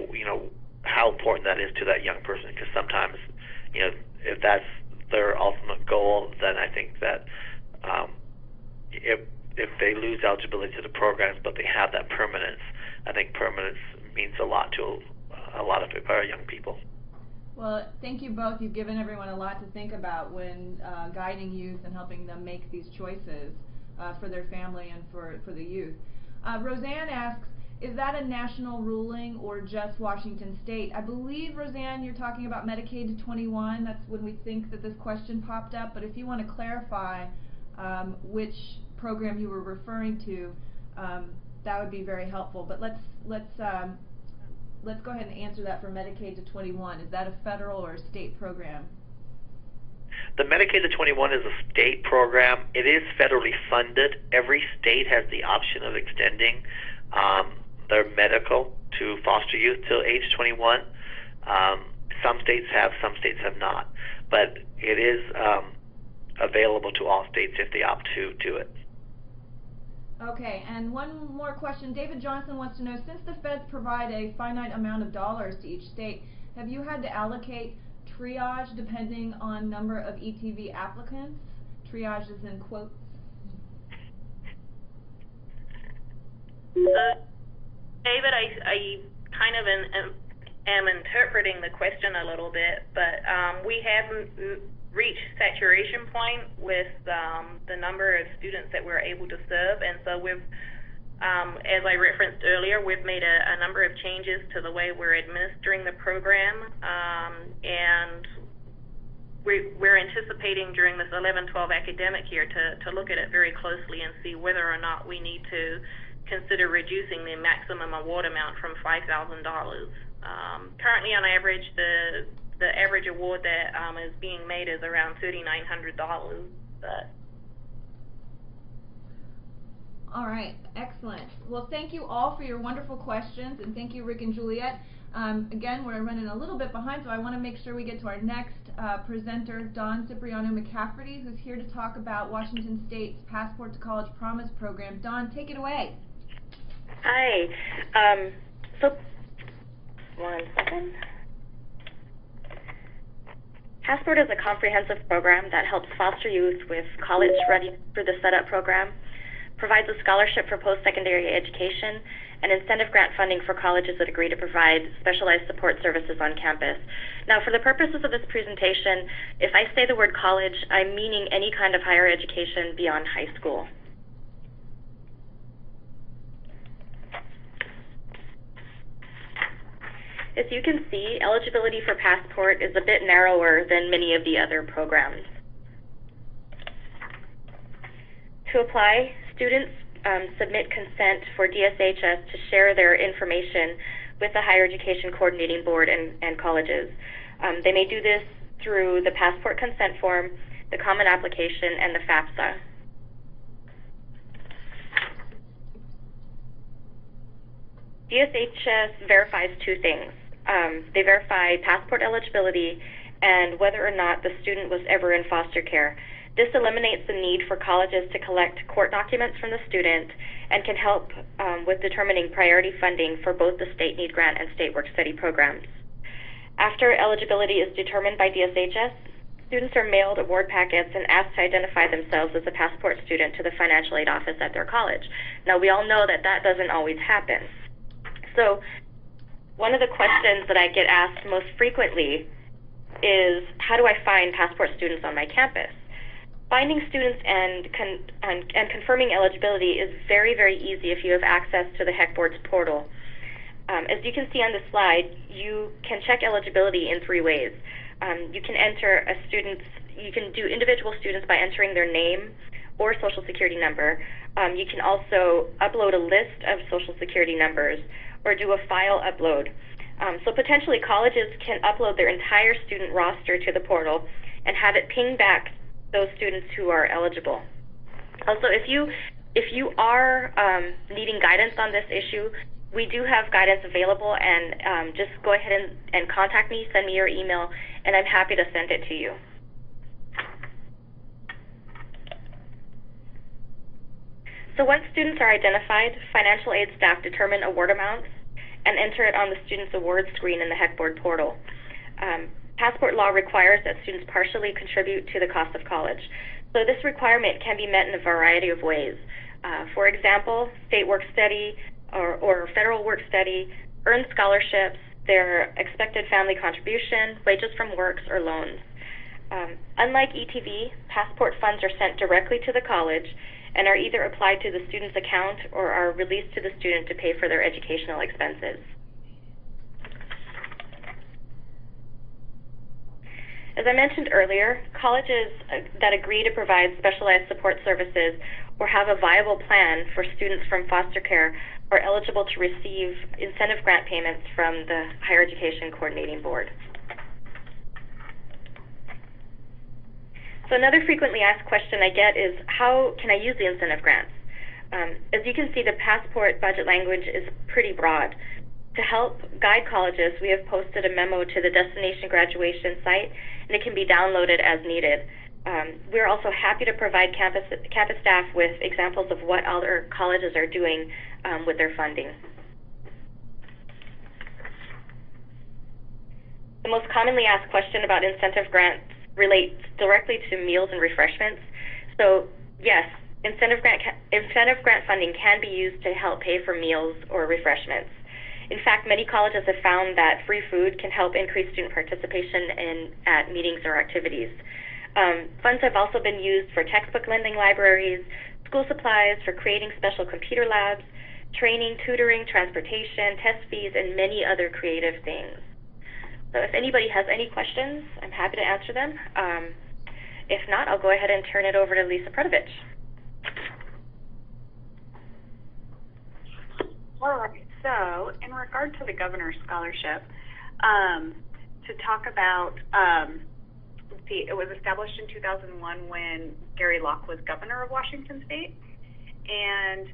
how important that is to that young person. Because sometimes, if that's their ultimate goal, then I think that if they lose eligibility to the programs, but they have that permanence, I think permanence means a lot to a lot of our young people. Well, thank you both. You've given everyone a lot to think about when guiding youth and helping them make these choices for their family and for the youth. Roseanne asks, is that a national ruling or just Washington State? I believe, Roseanne, you're talking about Medicaid to 21. That's when we think that this question popped up. But if you want to clarify which program you were referring to, that would be very helpful. But let's go ahead and answer that for Medicaid to 21. Is that a federal or a state program? The Medicaid to 21 is a state program. It is federally funded. Every state has the option of extending their medical to foster youth till age 21. Some states have, some states have not. But it is available to all states if they opt to do it. Okay, and one more question. David Johnson wants to know, since the feds provide a finite amount of dollars to each state, have you had to allocate triage depending on number of ETV applicants? Triage is in quotes. David, I kind of am interpreting the question a little bit, but we haven't reached saturation point with the number of students that we're able to serve, and so we've, as I referenced earlier, we've made a number of changes to the way we're administering the program, and we're anticipating during this 11-12 academic year to look at it very closely and see whether or not we need to consider reducing the maximum award amount from $5,000. Currently, on average, the average award that is being made is around $3,900. All right, excellent. Well, thank you all for your wonderful questions, and thank you, Rick and Juliet. Again, we're running a little bit behind, so I want to make sure we get to our next presenter, Dawn Cipriano-McCafferty, who's here to talk about Washington State's Passport to College Promise program. Dawn, take it away. Hi. So, one second. Passport is a comprehensive program that helps foster youth with college ready for the setup program, provides a scholarship for post-secondary education, and incentive grant funding for colleges that agree to provide specialized support services on campus. Now, for the purposes of this presentation, if I say the word college, I'm meaning any kind of higher education beyond high school. As you can see, eligibility for Passport is a bit narrower than many of the other programs. To apply, students submit consent for DSHS to share their information with the Higher Education Coordinating Board and colleges. They may do this through the Passport consent form, the Common Application, and the FAFSA. DSHS verifies two things. They verify Passport eligibility and whether or not the student was ever in foster care. This eliminates the need for colleges to collect court documents from the student and can help with determining priority funding for both the State Need Grant and State Work Study programs. After eligibility is determined by DSHS, students are mailed award packets and asked to identify themselves as a Passport student to the financial aid office at their college. Now, we all know that that doesn't always happen. So one of the questions that I get asked most frequently is, how do I find Passport students on my campus? Finding students and confirming eligibility is very, very easy if you have access to the HEC Board's portal. As you can see on the slide, you can check eligibility in three ways. You can do individual students by entering their name or social security number. You can also upload a list of social security numbers or do a file upload. So potentially colleges can upload their entire student roster to the portal and have it ping back those students who are eligible. Also, if you are needing guidance on this issue, we do have guidance available, and just go ahead and contact me, send me your email, and I'm happy to send it to you. So once students are identified, financial aid staff determine award amounts and enter it on the student's award screen in the HEC Board portal. Passport law requires that students partially contribute to the cost of college. So this requirement can be met in a variety of ways. For example, state work study or federal work study, earned scholarships, their expected family contribution, wages from works, or loans. Unlike ETV, Passport funds are sent directly to the college and are either applied to the student's account or are released to the student to pay for their educational expenses. As I mentioned earlier, colleges that agree to provide specialized support services or have a viable plan for students from foster care are eligible to receive incentive grant payments from the Higher Education Coordinating Board. So another frequently asked question I get is, how can I use the incentive grants? As you can see, the Passport budget language is pretty broad. To help guide colleges, we have posted a memo to the Destination Graduation site, and it can be downloaded as needed. We're also happy to provide campus staff with examples of what other colleges are doing with their funding. The most commonly asked question about incentive grants relates directly to meals and refreshments. So yes, incentive grant funding can be used to help pay for meals or refreshments. In fact, many colleges have found that free food can help increase student participation at meetings or activities. Funds have also been used for textbook lending libraries, school supplies, for creating special computer labs, training, tutoring, transportation, test fees, and many other creative things. So if anybody has any questions, I'm happy to answer them. If not, I'll go ahead and turn it over to Lisa Predovich. All right. So, in regard to the governor's scholarship, to talk about, it was established in 2001 when Gary Locke was governor of Washington State, and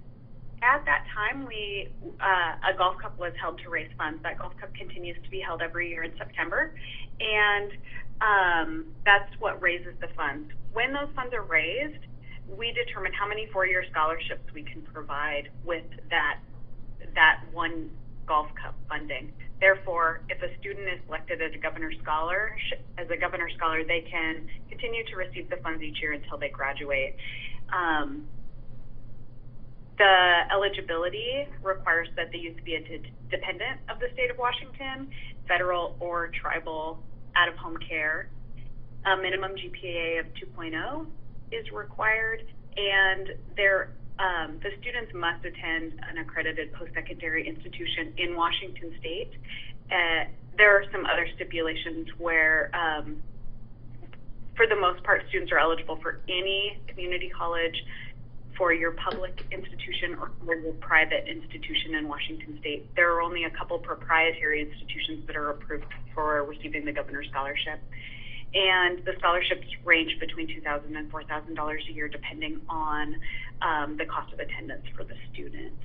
at that time, a golf cup was held to raise funds. That golf cup continues to be held every year in September, and that's what raises the funds. When those funds are raised, we determine how many four-year scholarships we can provide with that one golf cup funding. Therefore, if a student is selected as a governor's scholar, they can continue to receive the funds each year until they graduate. The eligibility requires that the youth be a dependent of the state of Washington, federal or tribal out-of-home care. A minimum GPA of 2.0 is required, and the students must attend an accredited post-secondary institution in Washington State, there are some other stipulations where, for the most part, students are eligible for any community college, for your public institution or for your private institution in Washington State. There are only a couple proprietary institutions that are approved for receiving the governor's scholarship. And the scholarships range between $2,000 and $4,000 a year, depending on the cost of attendance for the student.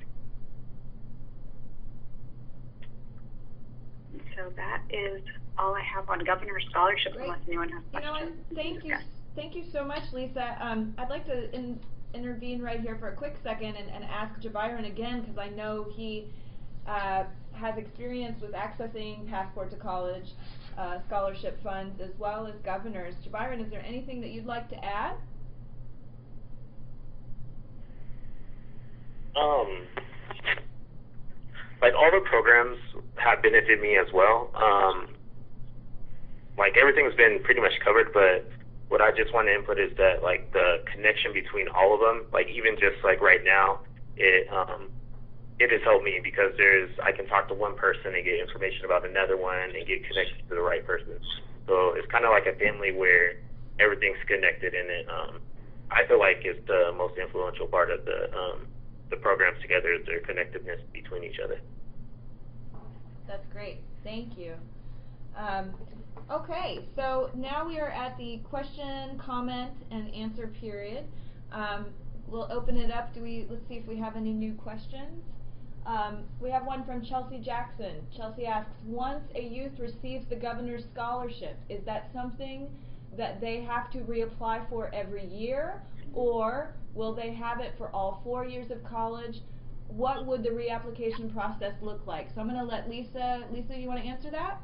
So that is all I have on governor's scholarship, unless anyone has questions. Thank you so much, Lisa. I'd like to intervene right here for a quick second and ask Jabiron again, because I know he has experience with accessing Passport to College scholarship funds as well as governors. Jabiron, is there anything that you'd like to add? Like, all the programs have benefited me as well. Like, everything's been pretty much covered, but what I just want to input is that, like, the connection between all of them, like, even just like right now, it has helped me, because I can talk to one person and get information about another one and get connected to the right person. So it's kind of like a family where everything's connected, and I feel like it's the most influential part of the programs together, is their connectedness between each other. That's great. Thank you. Okay, so now we are at the question, comment, and answer period. We'll open it up. Let's see if we have any new questions. We have one from Chelsea Jackson. Chelsea asks, once a youth receives the governor's scholarship, is that something that they have to reapply for every year, or will they have it for all 4 years of college? What would the reapplication process look like? So I'm going to let Lisa, you want to answer that?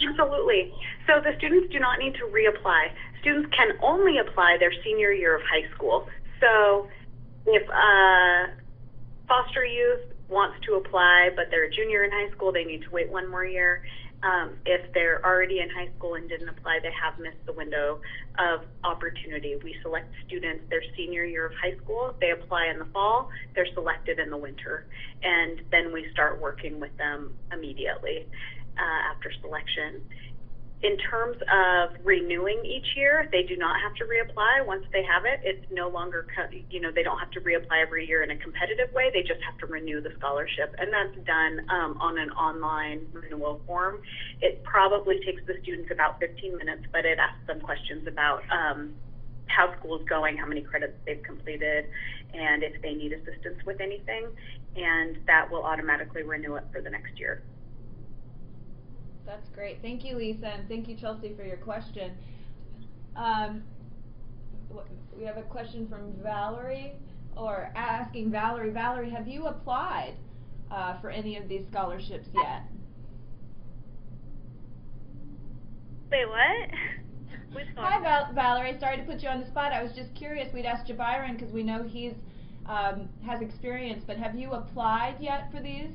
Absolutely. So the students do not need to reapply. Students can only apply their senior year of high school. So if foster youth wants to apply, but they're a junior in high school, they need to wait 1 more year. If they're already in high school and didn't apply, they have missed the window of opportunity. We select students their senior year of high school. They apply in the fall. They're selected in the winter. And then we start working with them immediately after selection. In terms of renewing each year, they do not have to reapply. Once they have it, it's no longer, they don't have to reapply every year in a competitive way. They just have to renew the scholarship, and that's done on an online renewal form. It probably takes the students about 15 minutes, but it asks them questions about how school is going, how many credits they've completed, and if they need assistance with anything, and that will automatically renew it for the next year. That's great. Thank you, Lisa, and thank you, Chelsea, for your question. We have a question from Valerie, or asking Valerie. Valerie, have you applied for any of these scholarships yet? Wait, what? Which one? Hi, Valerie. Sorry to put you on the spot. I was just curious. We'd asked Jabiron because we know he's has experience, but have you applied yet for these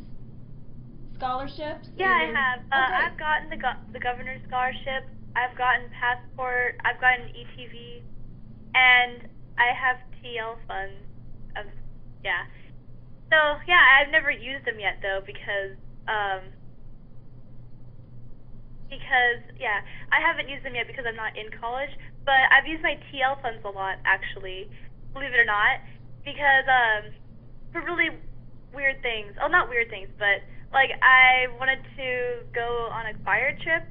scholarships? Yeah, I have. Okay. I've gotten the governor's scholarship. I've gotten Passport. I've gotten ETV, and I have TL funds. Yeah. So yeah, I've never used them yet though, because yeah, I haven't used them yet because I'm not in college. But I've used my TL funds a lot, actually, believe it or not, because for really weird things. Oh, not weird things, but like, I wanted to go on a fire trip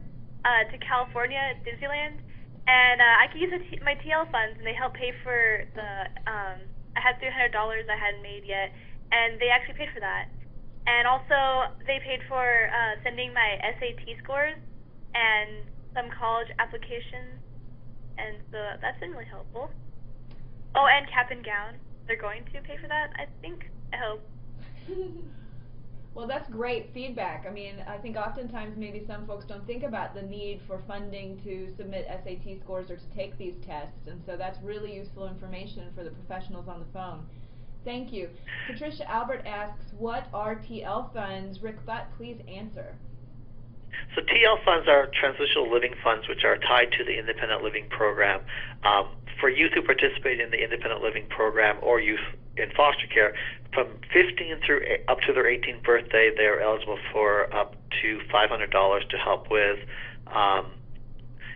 to California at Disneyland, and I could use my TL funds, and they helped pay for the, I had $300 I hadn't made yet, and they actually paid for that. And also, they paid for sending my SAT scores and some college applications, and so that's been really helpful. Oh, and cap and gown. They're going to pay for that, I think. I hope. Well, that's great feedback. I mean, I think oftentimes maybe some folks don't think about the need for funding to submit SAT scores or to take these tests, and so that's really useful information for the professionals on the phone. Thank you. Patricia Albert asks, what are TL funds? Rick Butt, please answer. So TL funds are transitional living funds, which are tied to the independent living program. For youth who participate in the independent living program, or youth in foster care, from 15 through up to their 18th birthday, they're eligible for up to $500 to help with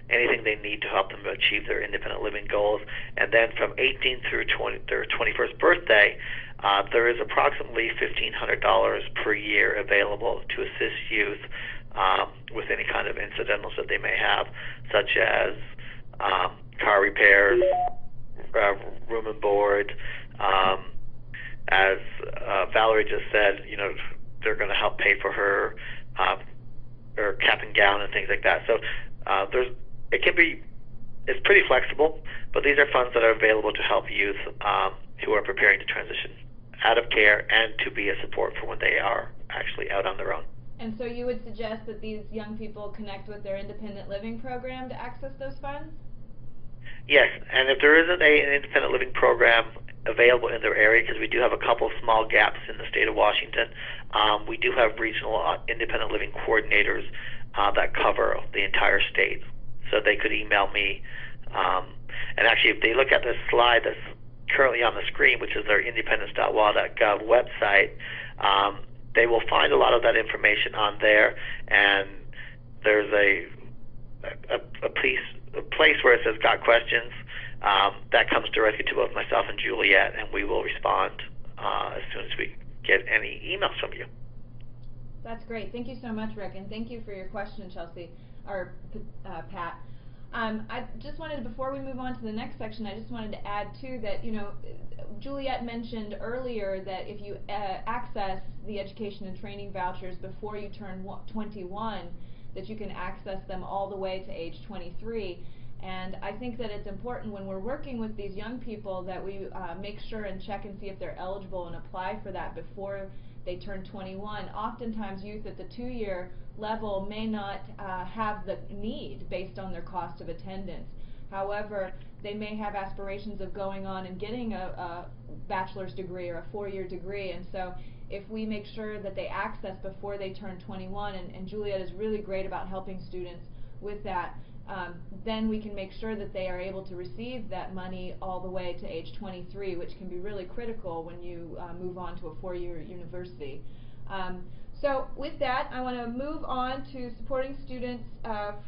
anything they need to help them achieve their independent living goals. And then from 18 through their 21st birthday, there is approximately $1,500 per year available to assist youth with any kind of incidentals that they may have, such as car repairs, room and board. As Valerie just said, they're going to help pay for her cap and gown and things like that. So it's pretty flexible, but these are funds that are available to help youth who are preparing to transition out of care and to be a support for when they are actually out on their own. And so you would suggest that these young people connect with their independent living program to access those funds? Yes, and if there isn't an independent living program available in their area, because we do have a couple small gaps in the state of Washington, we do have regional independent living coordinators that cover the entire state. So they could email me. And actually, if they look at this slide that's currently on the screen, which is their independence.wa.gov website, they will find a lot of that information on there. And there's a place where it says "Got Questions." That comes directly to both myself and Juliet, and we will respond as soon as we get any emails from you. That's great. Thank you so much, Rick, and thank you for your question, Chelsea, or Pat. I just wanted, before we move on to the next section, I just wanted to add too that, Juliet mentioned earlier that if you access the education and training vouchers before you turn 21, that you can access them all the way to age 23. And I think that it's important when we're working with these young people that we make sure and check and see if they're eligible and apply for that before they turn 21. Oftentimes youth at the 2-year level may not have the need based on their cost of attendance. However, they may have aspirations of going on and getting a bachelor's degree or a 4-year degree, and so if we make sure that they access before they turn 21, and Juliet is really great about helping students with that, then we can make sure that they are able to receive that money all the way to age 23, which can be really critical when you move on to a 4-year university. So with that, I want to move on to supporting students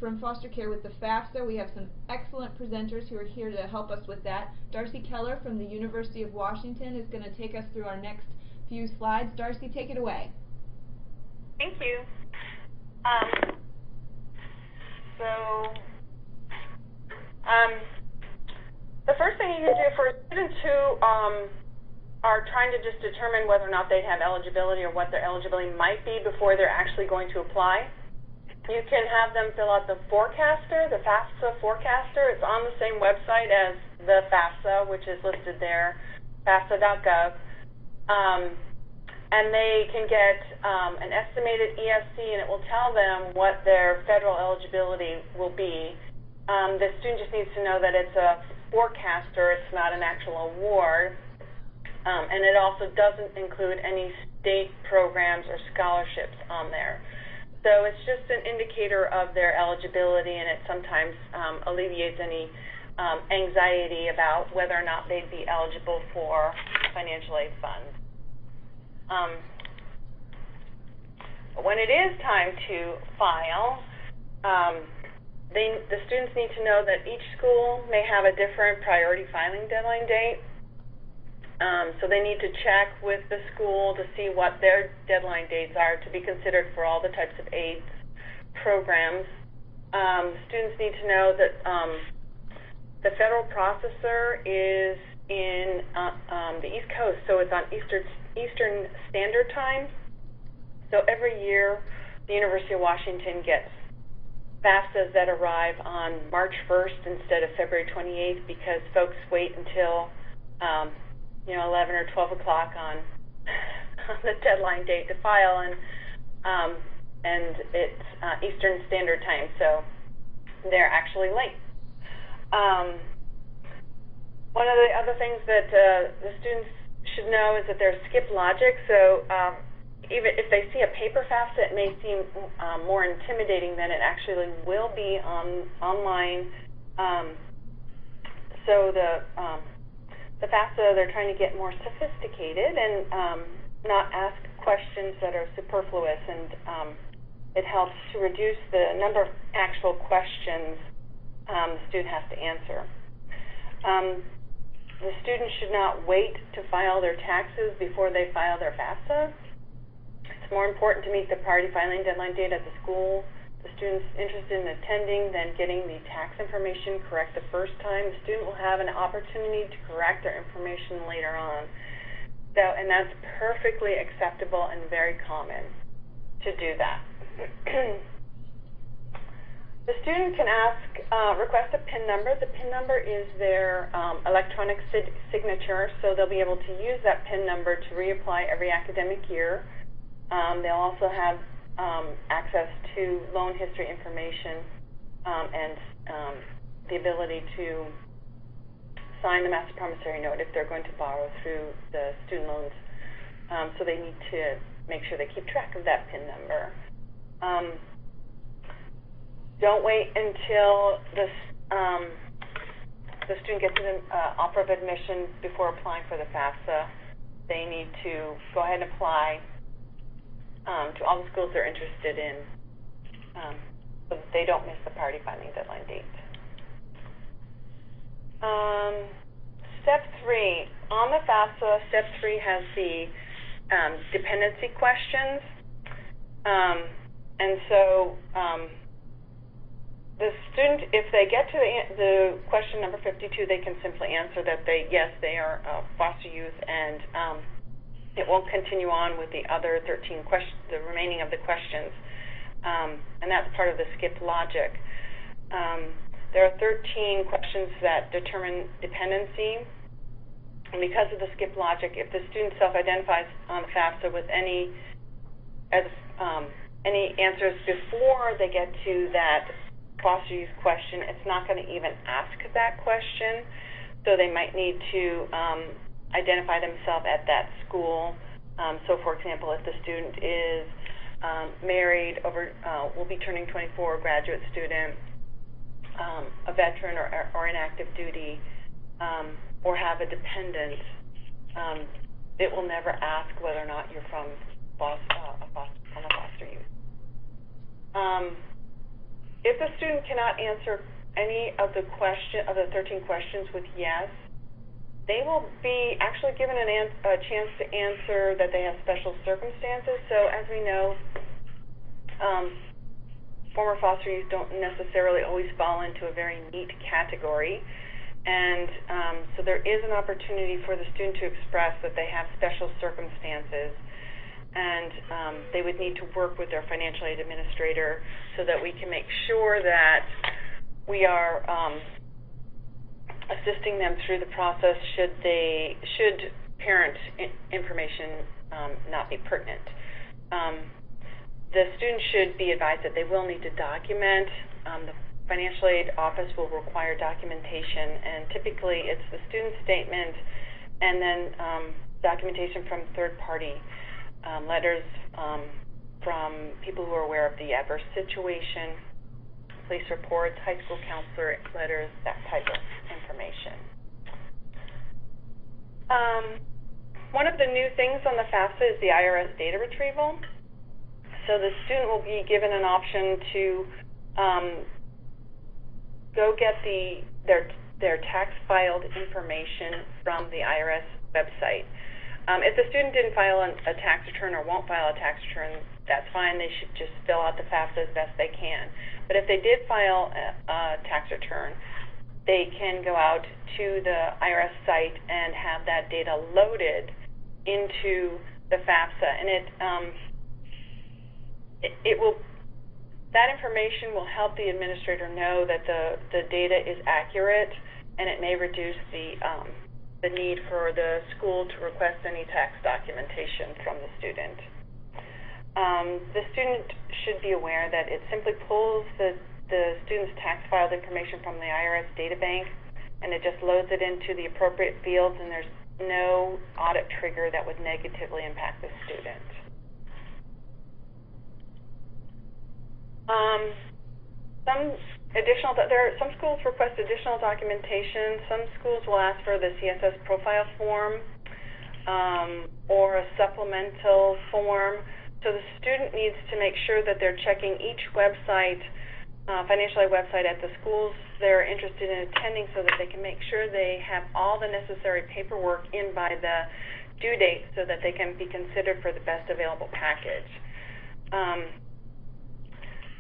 from foster care with the FAFSA. We have some excellent presenters who are here to help us with that. Darcy Keller from the University of Washington is going to take us through our next few slides. Darcy, take it away. Thank you. The first thing you can do for students who are trying to just determine whether or not they have eligibility or what their eligibility might be before they're actually going to apply, you can have them fill out the forecaster, the FAFSA forecaster. It's on the same website as the FAFSA, which is listed there, FAFSA.gov. And they can get an estimated ESC, and it will tell them what their federal eligibility will be. The student just needs to know that it's a forecaster, it's not an actual award. And it also doesn't include any state programs or scholarships on there. So it's just an indicator of their eligibility, and it sometimes alleviates any anxiety about whether or not they'd be eligible for financial aid funds. When it is time to file, the students need to know that each school may have a different priority filing deadline date. So they need to check with the school to see what their deadline dates are to be considered for all the types of AIDS programs. Students need to know that the federal processor is in the East Coast, so it's on Eastern Standard Time. So every year, the University of Washington gets FAFSAs that arrive on March 1st instead of February 28th because folks wait until 11 or 12 o'clock on the deadline date to file, and it's Eastern Standard Time, so they're actually late. One of the other things that the students should know is that there's skip logic, so even if they see a paper FAFSA, it may seem more intimidating than it actually will be online. So the the FAFSA, they're trying to get more sophisticated and not ask questions that are superfluous, and it helps to reduce the number of actual questions the student has to answer. The student should not wait to file their taxes before they file their FAFSA. It's more important to meet the priority filing deadline date at the school. The student's interested in attending than getting the tax information correct the first time. The student will have an opportunity to correct their information later on. And that's perfectly acceptable and very common to do that. The student can request a PIN number. The PIN number is their electronic signature, so they'll be able to use that PIN number to reapply every academic year. They'll also have access to loan history information and the ability to sign the master promissory note if they're going to borrow through the student loans. So they need to make sure they keep track of that PIN number. Don't wait until the student gets an offer of admission before applying for the FAFSA. They need to go ahead and apply to all the schools they're interested in so that they don't miss the priority filing deadline date. Step 3. On the FAFSA, Step 3 has the dependency questions. And so the student, if they get to the question number 52, they can simply answer that yes, they are foster youth, and it won't continue on with the other 13 questions, the remaining of the questions. And that's part of the skipped logic. There are 13 questions that determine dependency. And because of the skipped logic, if the student self-identifies on the FAFSA with any answers before they get to that foster youth question, it's not going to even ask that question. So they might need to identify themselves at that school. So, for example, if the student is married, will be turning 24, graduate student, a veteran or in active duty, or have a dependent, it will never ask whether or not you're from a foster youth. If the student cannot answer any of the 13 questions with yes, they will be actually given a chance to answer that they have special circumstances. So as we know, former foster youth don't necessarily always fall into a very neat category. And so there is an opportunity for the student to express that they have special circumstances, and they would need to work with their financial aid administrator so that we can make sure that we are assisting them through the process should parent information not be pertinent. The student should be advised that they will need to document. The financial aid office will require documentation, and typically it's the student statement and then documentation from third-party letters from people who are aware of the adverse situation, police reports, high school counselor letters, that type of information. One of the new things on the FAFSA is the IRS data retrieval. So the student will be given an option to go get their tax filed information from the IRS website. If the student didn't file a tax return or won't file a tax return, that's fine. They should just fill out the FAFSA as best they can. But if they did file a tax return, they can go out to the IRS site and have that data loaded into the FAFSA, and that information will help the administrator know that the data is accurate, and it may reduce the need for the school to request any tax documentation from the student. The student should be aware that it simply pulls the student's tax filed information from the IRS data bank, and it just loads it into the appropriate fields, and there's no audit trigger that would negatively impact the student. Some schools request additional documentation. Some schools will ask for the CSS profile form or a supplemental form. So the student needs to make sure that they're checking each website, financial aid website at the schools they're interested in attending, so that they can make sure they have all the necessary paperwork in by the due date so that they can be considered for the best available package.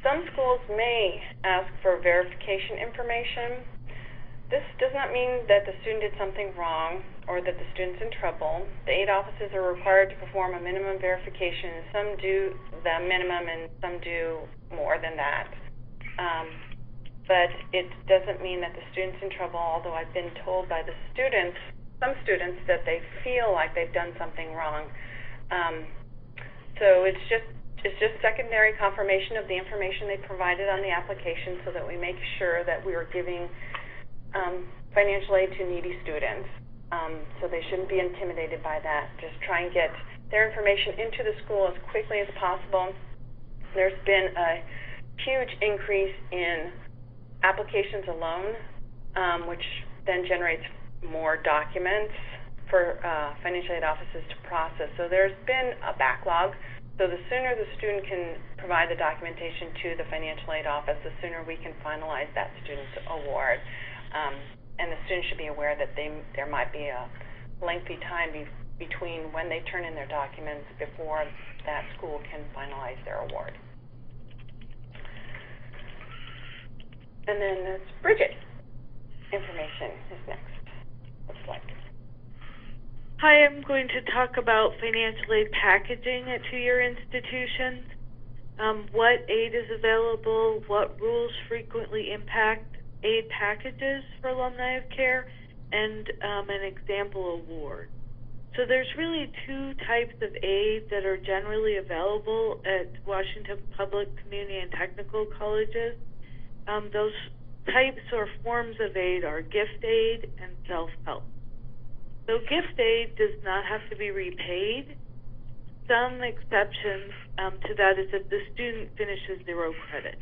Some schools may ask for verification information. This does not mean that the student did something wrong or that the student's in trouble. The aid offices are required to perform a minimum verification, and some do the minimum and some do more than that. But it doesn't mean that the student's in trouble, although I've been told by the students, some students, that they feel like they've done something wrong. So it's just secondary confirmation of the information they provided on the application, so that we make sure that we are giving financial aid to needy students. So they shouldn't be intimidated by that. Just try and get their information into the school as quickly as possible. There's been a huge increase in applications alone, which then generates more documents for financial aid offices to process. So there's been a backlog. So the sooner the student can provide the documentation to the financial aid office, the sooner we can finalize that student's award. And the student should be aware that there might be a lengthy time between when they turn in their documents before that school can finalize their award. And then Bridget. Information is next. Looks like. Hi, I'm going to talk about financial aid packaging at two-year institutions, what aid is available, what rules frequently impact aid packages for alumni of care, and an example award. So there's really two types of aid that are generally available at Washington Public, Community, and Technical colleges. Those types or forms of aid are gift aid and self-help. So gift aid does not have to be repaid. Some exceptions to that is if the student finishes 0 credit.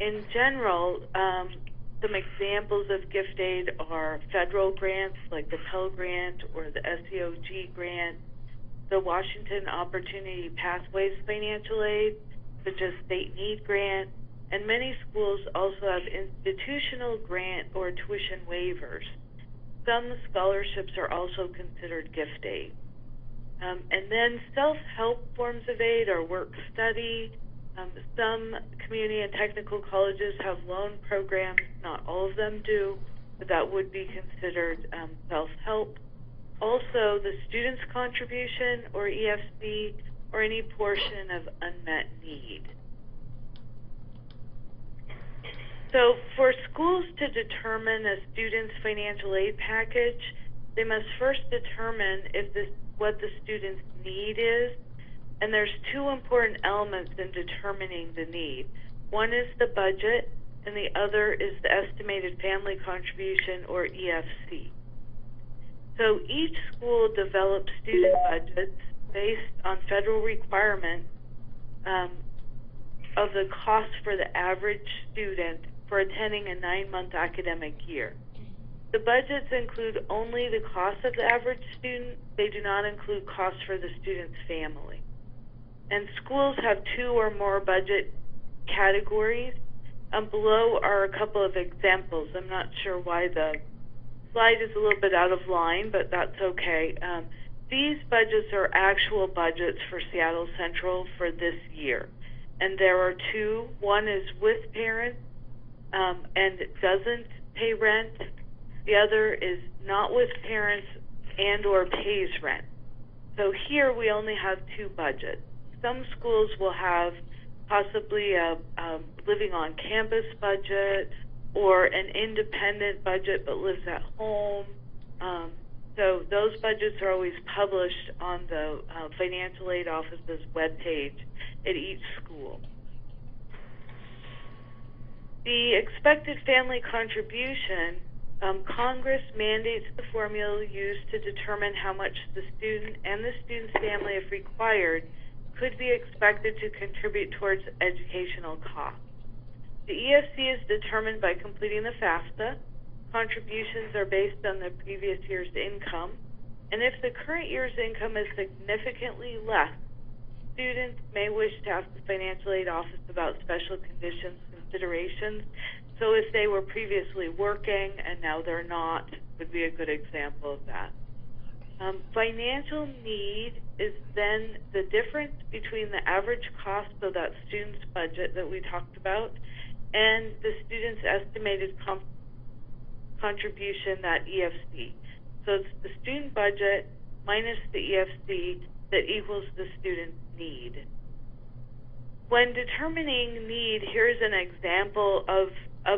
In general, some examples of gift aid are federal grants like the Pell Grant or the SEOG grant, the Washington Opportunity Pathways Financial Aid, such as State Need Grant, and many schools also have institutional grant or tuition waivers. Some scholarships are also considered gift aid. And then self-help forms of aid are work study. Some community and technical colleges have loan programs. Not all of them do, but that would be considered self-help. Also, the student's contribution, or EFC, or any portion of unmet need. So for schools to determine a student's financial aid package, they must first determine what the student's need is. And there's two important elements in determining the need. One is the budget, and the other is the estimated family contribution, or EFC. So each school develops student budgets based on federal requirements of the cost for the average student for attending a 9-month academic year. The budgets include only the cost of the average student. They do not include costs for the student's family. And schools have 2 or more budget categories. Below are a couple of examples. I'm not sure why the slide is a little bit out of line, but that's okay. These budgets are actual budgets for Seattle Central for this year. And there are 2. One is with parents, and it doesn't pay rent. The other is not with parents and or pays rent. So here we only have 2 budgets. Some schools will have possibly a living on campus budget or an independent budget but lives at home. So those budgets are always published on the financial aid office's webpage at each school. The expected family contribution, Congress mandates the formula used to determine how much the student and the student's family, if required, could be expected to contribute towards educational costs. The EFC is determined by completing the FAFSA. Contributions are based on the previous year's income, and if the current year's income is significantly less, students may wish to ask the financial aid office about special conditions considerations. So if they were previously working and now they're not, would be a good example of that. Financial need is then the difference between the average cost of that student's budget that we talked about and the student's estimated contribution, that EFC. So it's the student budget minus the EFC that equals the student's need. When determining need, here's an example of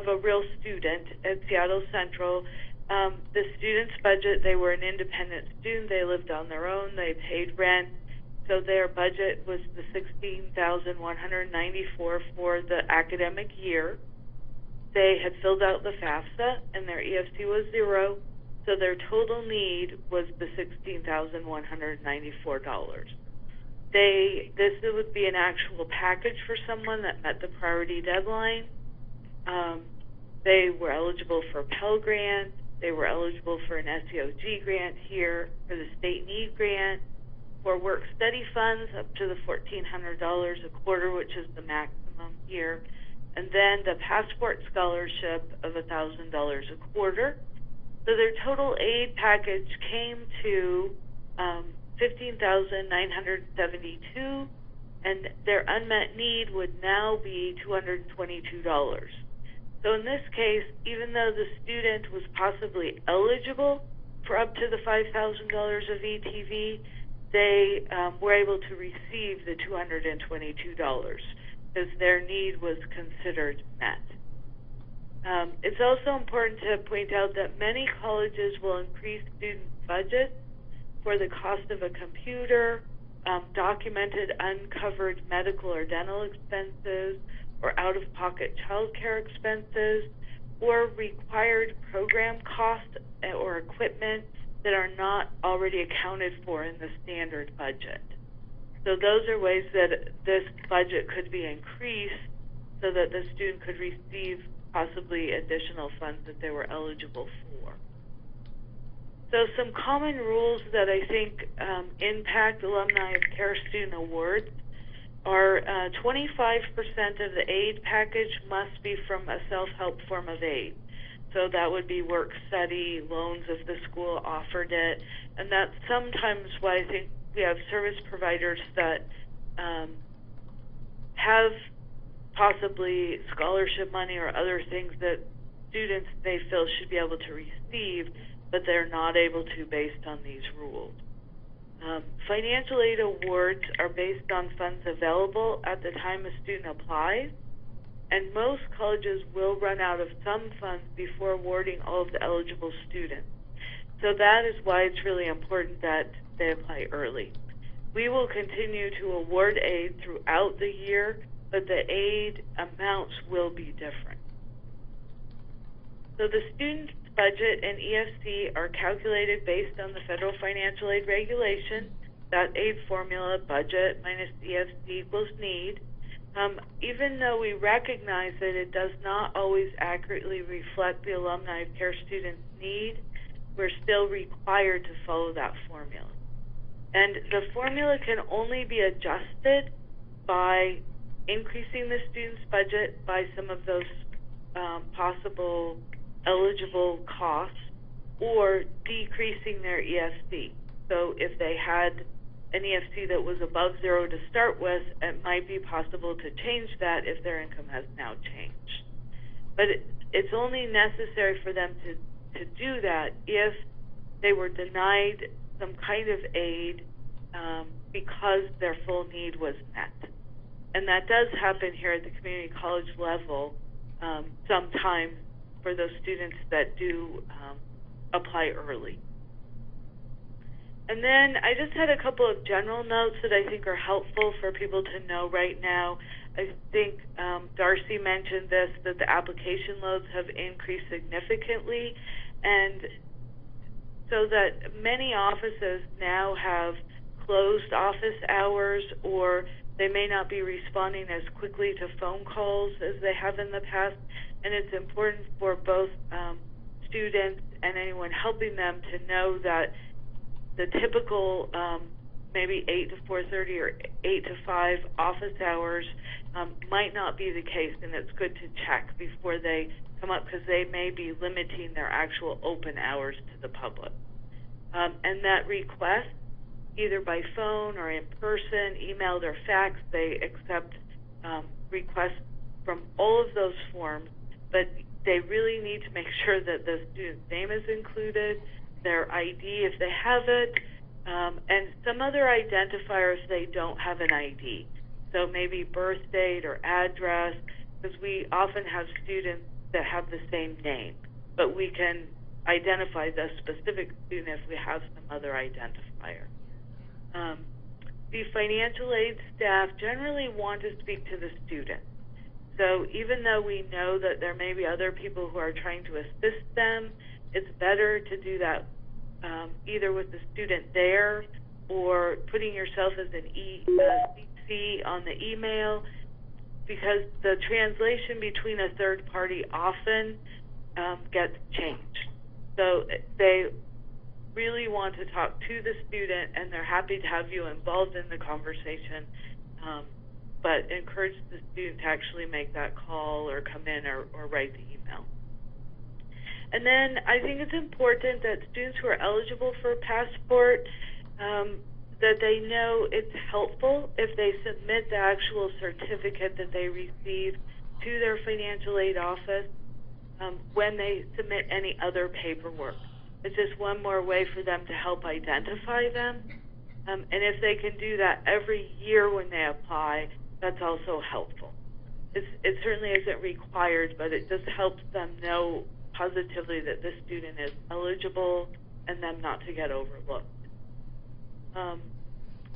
a real student at Seattle Central. The student's budget, they were an independent student, they lived on their own, they paid rent, so their budget was the $16,194 for the academic year. They had filled out the FAFSA and their EFC was 0, so their total need was the $16,194. This would be an actual package for someone that met the priority deadline. They were eligible for a Pell Grant. They were eligible for an SEOG grant here, for the state need grant, for work study funds up to the $1,400 a quarter, which is the maximum here, and then the passport scholarship of $1,000 a quarter. So their total aid package came to $15,972, and their unmet need would now be $222. So in this case, even though the student was possibly eligible for up to the $5,000 of ETV, they were able to receive the $222 because their need was considered met. It's also important to point out that many colleges will increase student budgets for the cost of a computer, documented uncovered medical or dental expenses, or out-of-pocket child care expenses, or required program costs or equipment that are not already accounted for in the standard budget. So those are ways that this budget could be increased so that the student could receive possibly additional funds that they were eligible for. So some common rules that I think impact Alumni of Care student awards are 25% of the aid package must be from a self-help form of aid. So that would be work study, loans if the school offered it, and that's sometimes why I think we have service providers that have possibly scholarship money or other things that students they feel should be able to receive, but they're not able to based on these rules. Financial aid awards are based on funds available at the time a student applies, and most colleges will run out of some funds before awarding all of the eligible students. So that is why it's really important that they apply early. We will continue to award aid throughout the year, but the aid amounts will be different. So the student's budget and EFC are calculated based on the federal financial aid regulation, that aid formula, budget minus EFC equals need. Even though we recognize that it does not always accurately reflect the Alumni of Care student's need, we're still required to follow that formula. And the formula can only be adjusted by increasing the student's budget by some of those possible eligible costs or decreasing their EFC. So if they had an EFC that was above 0 to start with, it might be possible to change that if their income has now changed. But it's only necessary for them to do that if they were denied some kind of aid because their full need was met. And that does happen here at the community college level sometimes for those students that do apply early. And then I just had a couple of general notes that I think are helpful for people to know right now. I think Darcy mentioned this, that the application loads have increased significantly, and so that many offices now have closed office hours, or They may not be responding as quickly to phone calls as they have in the past, and it's important for both students and anyone helping them to know that the typical maybe 8 to 4:30 or 8 to 5 office hours might not be the case, and it's good to check before they come up because they may be limiting their actual open hours to the public. And that request, either by phone or in person, emailed or fax, they accept requests from all of those forms, but they really need to make sure that the student's name is included, their ID if they have it, and some other identifier if they don't have an ID. So maybe birth date or address, because we often have students that have the same name, but we can identify the specific student if we have some other identifier. The financial aid staff generally want to speak to the student. So even though we know that there may be other people who are trying to assist them, it's better to do that either with the student there or putting yourself as an CC on the email, because the translation between a third party often gets changed. So they really want to talk to the student, and they're happy to have you involved in the conversation, but encourage the student to actually make that call or come in or write the email. And then I think it's important that students who are eligible for a passport, that they know it's helpful if they submit the actual certificate that they receive to their financial aid office when they submit any other paperwork. It's just one more way for them to help identify them. And if they can do that every year when they apply, that's also helpful. It certainly isn't required, but it just helps them know positively that this student is eligible and them not to get overlooked.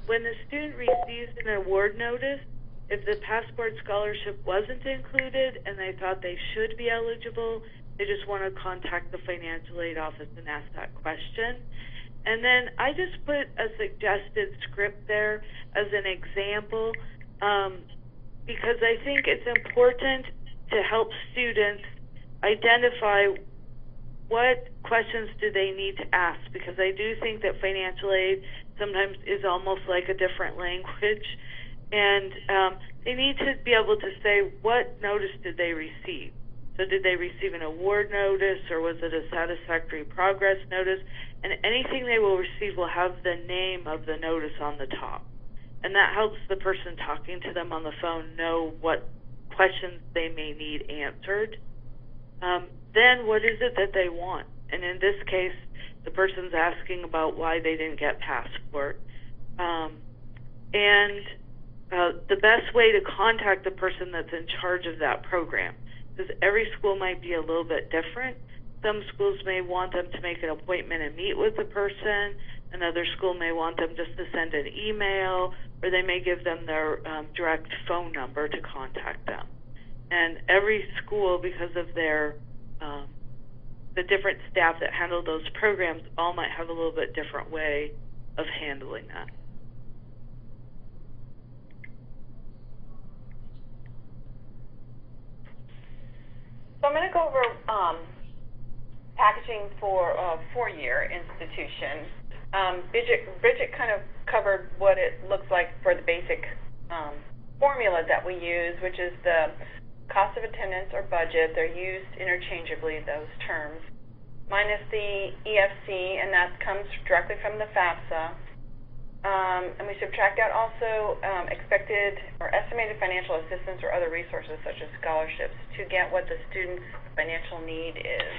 When the student receives an award notice, if the passport scholarship wasn't included and they thought they should be eligible, they just want to contact the financial aid office and ask that question. And then I just put a suggested script there as an example because I think it's important to help students identify what questions do they need to ask, because I do think that financial aid sometimes is almost like a different language, and they need to be able to say what notice did they receive. So did they receive an award notice, or was it a satisfactory progress notice? And anything they will receive will have the name of the notice on the top. And that helps the person talking to them on the phone know what questions they may need answered. Then what is it that they want? And in this case, the person's asking about why they didn't get passport. And the best way to contact the person that's in charge of that program, because every school might be a little bit different. Some schools may want them to make an appointment and meet with the person. Another school may want them just to send an email, or they may give them their direct phone number to contact them. And every school, because of their the different staff that handle those programs, all might have a little bit different way of handling that. So I'm going to go over packaging for a four-year institution. Bridget kind of covered what it looks like for the basic formula that we use, which is the cost of attendance or budget. They're used interchangeably, those terms, minus the EFC, and that comes directly from the FAFSA. And we subtract out also expected or estimated financial assistance or other resources such as scholarships to get what the student's financial need is.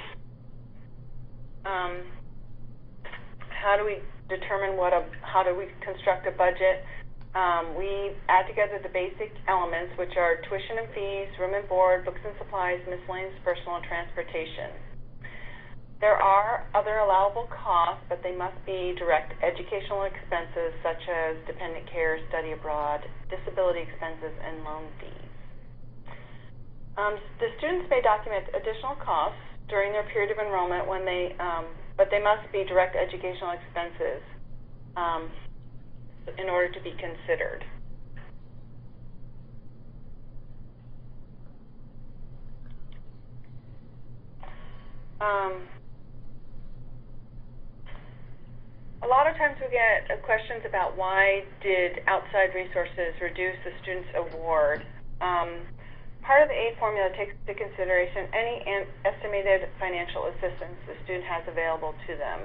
How do we determine how do we construct a budget? We add together the basic elements, which are tuition and fees, room and board, books and supplies, miscellaneous personal and transportation. There are other allowable costs, but they must be direct educational expenses such as dependent care, study abroad, disability expenses, and loan fees. The students may document additional costs during their period of enrollment when but they must be direct educational expenses in order to be considered. A lot of times we get questions about why did outside resources reduce the student's award. Part of the aid formula takes into consideration any estimated financial assistance the student has available to them.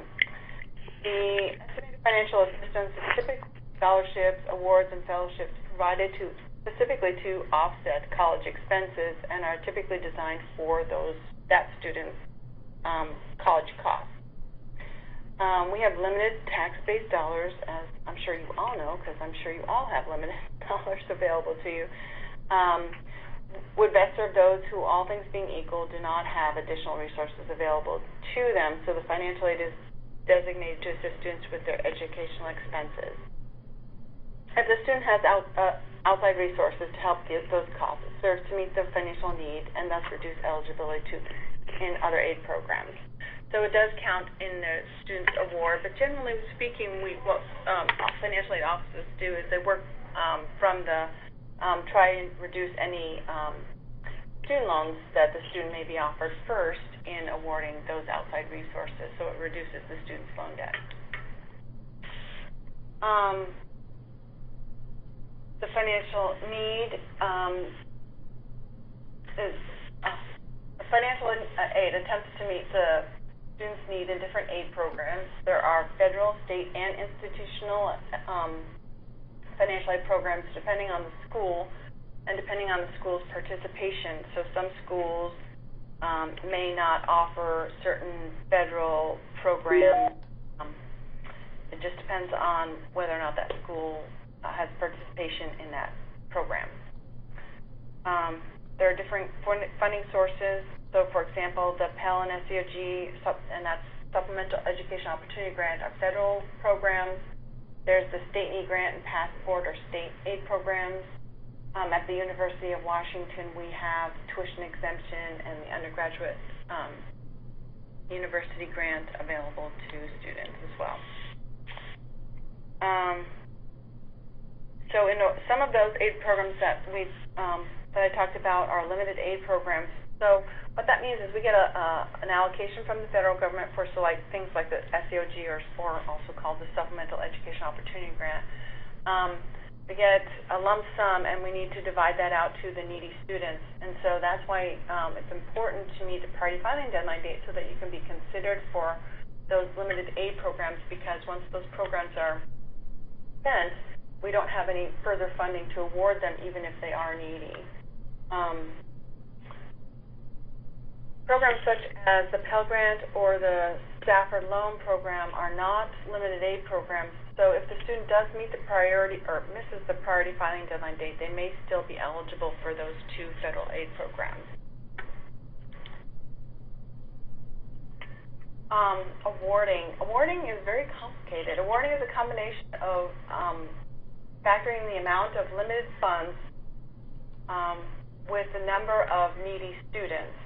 The estimated financial assistance is typically scholarships, awards, and fellowships provided specifically to offset college expenses and are typically designed for that student's college costs. We have limited tax-based dollars, as I'm sure you all know, because I'm sure you all have limited dollars available to you. Would best serve those who, all things being equal, do not have additional resources available to them, so the financial aid is designated to assist students with their educational expenses. If the student has outside resources to help those costs, it serves to meet their financial need and thus reduce eligibility in other aid programs. So it does count in the student's award, but generally speaking, what financial aid offices do is they work from the try and reduce any student loans that the student may be offered first in awarding those outside resources, so it reduces the student's loan debt. The financial need is financial aid attempts to meet the students' need in different aid programs. There are federal, state, and institutional financial aid programs depending on the school and depending on the school's participation. So some schools may not offer certain federal programs. It just depends on whether or not that school has participation in that program. There are different funding sources. So, for example, the Pell and SEOG, and that's Supplemental Education Opportunity Grant, are federal programs. There's the State Need Grant and Passport, or state aid programs. At the University of Washington, we have tuition exemption and the undergraduate university grant available to students as well. So, some of those aid programs that I talked about are limited aid programs. So what that means is we get an allocation from the federal government for things like the SEOG, or also called the Supplemental Education Opportunity Grant. We get a lump sum, and we need to divide that out to the needy students. And so that's why it's important to meet the priority filing deadline date so that you can be considered for those limited aid programs, because once those programs are spent, we don't have any further funding to award them, even if they are needy. Programs such as the Pell Grant or the Stafford Loan Program are not limited aid programs, so if the student does meet the priority or misses the priority filing deadline date, they may still be eligible for those two federal aid programs. Awarding is very complicated. Awarding is a combination of factoring the amount of limited funds with the number of needy students.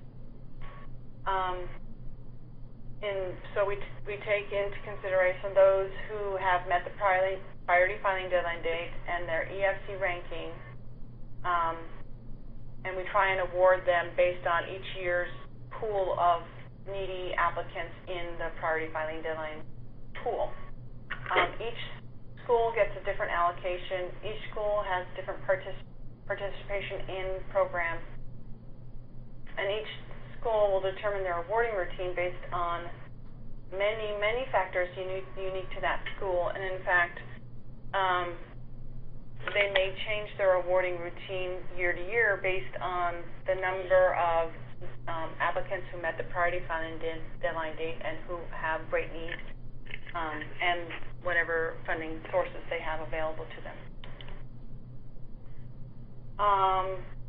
So we take into consideration those who have met the priority filing deadline date and their EFC ranking, and we try and award them based on each year's pool of needy applicants in the priority filing deadline pool. Each school gets a different allocation. Each school has different participation in programs, and each school will determine their awarding routine based on many factors unique to that school. And in fact, they may change their awarding routine year to year based on the number of applicants who met the priority filing deadline date and who have great need, and whatever funding sources they have available to them.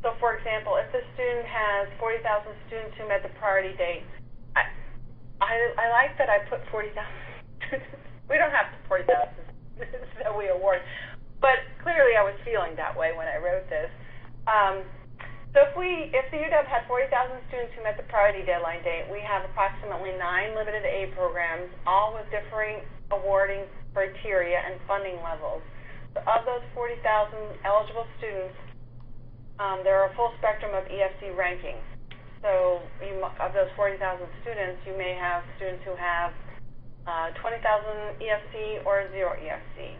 So, for example, if the student has 40,000 students who met the priority date, I like that I put 40,000 students. We don't have 40,000 students that we award, but clearly I was feeling that way when I wrote this. So if the UW had 40,000 students who met the priority deadline date, we have approximately 9 limited aid programs, all with differing awarding criteria and funding levels. So of those 40,000 eligible students, there are a full spectrum of EFC rankings. So of those 40,000 students, you may have students who have 20,000 EFC or 0 EFC,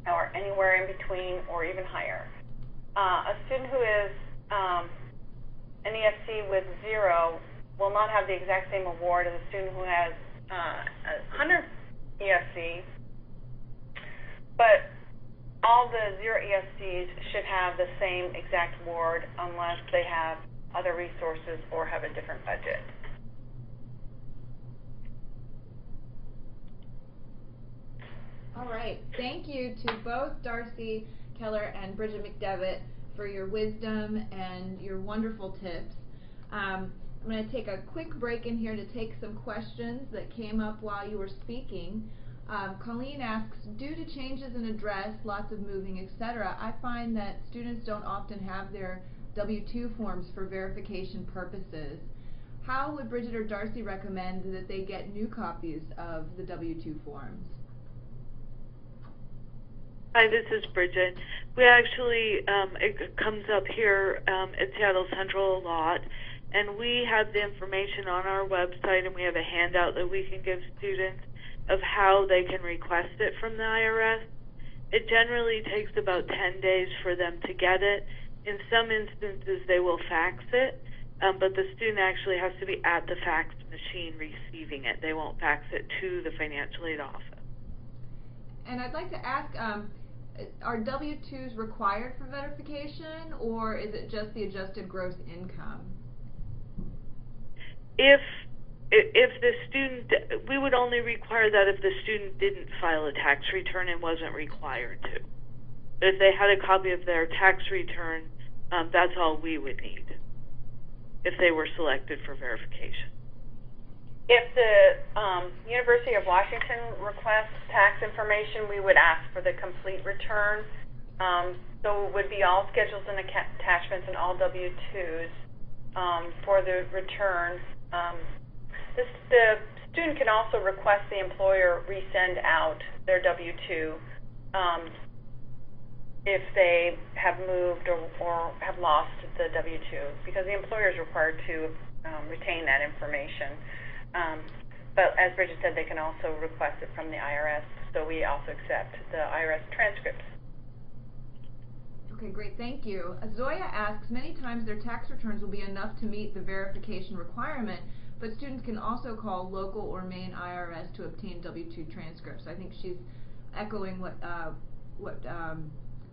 or anywhere in between or even higher. A student who is an EFC with 0 will not have the exact same award as a student who has 100 EFC, but all the 0 EFCs should have the same exact award unless they have other resources or have a different budget. All right. Thank you to both Darcy Keller and Bridget McDevitt for your wisdom and your wonderful tips. I'm going to take a quick break in here to take some questions that came up while you were speaking. Colleen asks, due to changes in address, lots of moving, etc., I find that students don't often have their W-2 forms for verification purposes. How would Bridget or Darcy recommend that they get new copies of the W-2 forms? Hi, this is Bridget. We actually, it comes up here at Seattle Central a lot, and we have the information on our website, and we have a handout that we can give students of how they can request it from the IRS. It generally takes about 10 days for them to get it. In some instances, they will fax it, but the student actually has to be at the fax machine receiving it. They won't fax it to the financial aid office. And I'd like to ask, are W-2s required for verification, or is it just the adjusted gross income? If the student, we would only require that if the student didn't file a tax return and wasn't required to. But if they had a copy of their tax return, that's all we would need if they were selected for verification. If the University of Washington requests tax information, we would ask for the complete return. So it would be all schedules and attachments and all W-2s for the return. The student can also request the employer resend out their W-2 if they have moved or have lost the W-2, because the employer is required to retain that information. But as Bridget said, they can also request it from the IRS, so we also accept the IRS transcripts. Okay, great, thank you. Zoya asks, many times their tax returns will be enough to meet the verification requirement, but students can also call local or main IRS to obtain W-2 transcripts. I think she's echoing what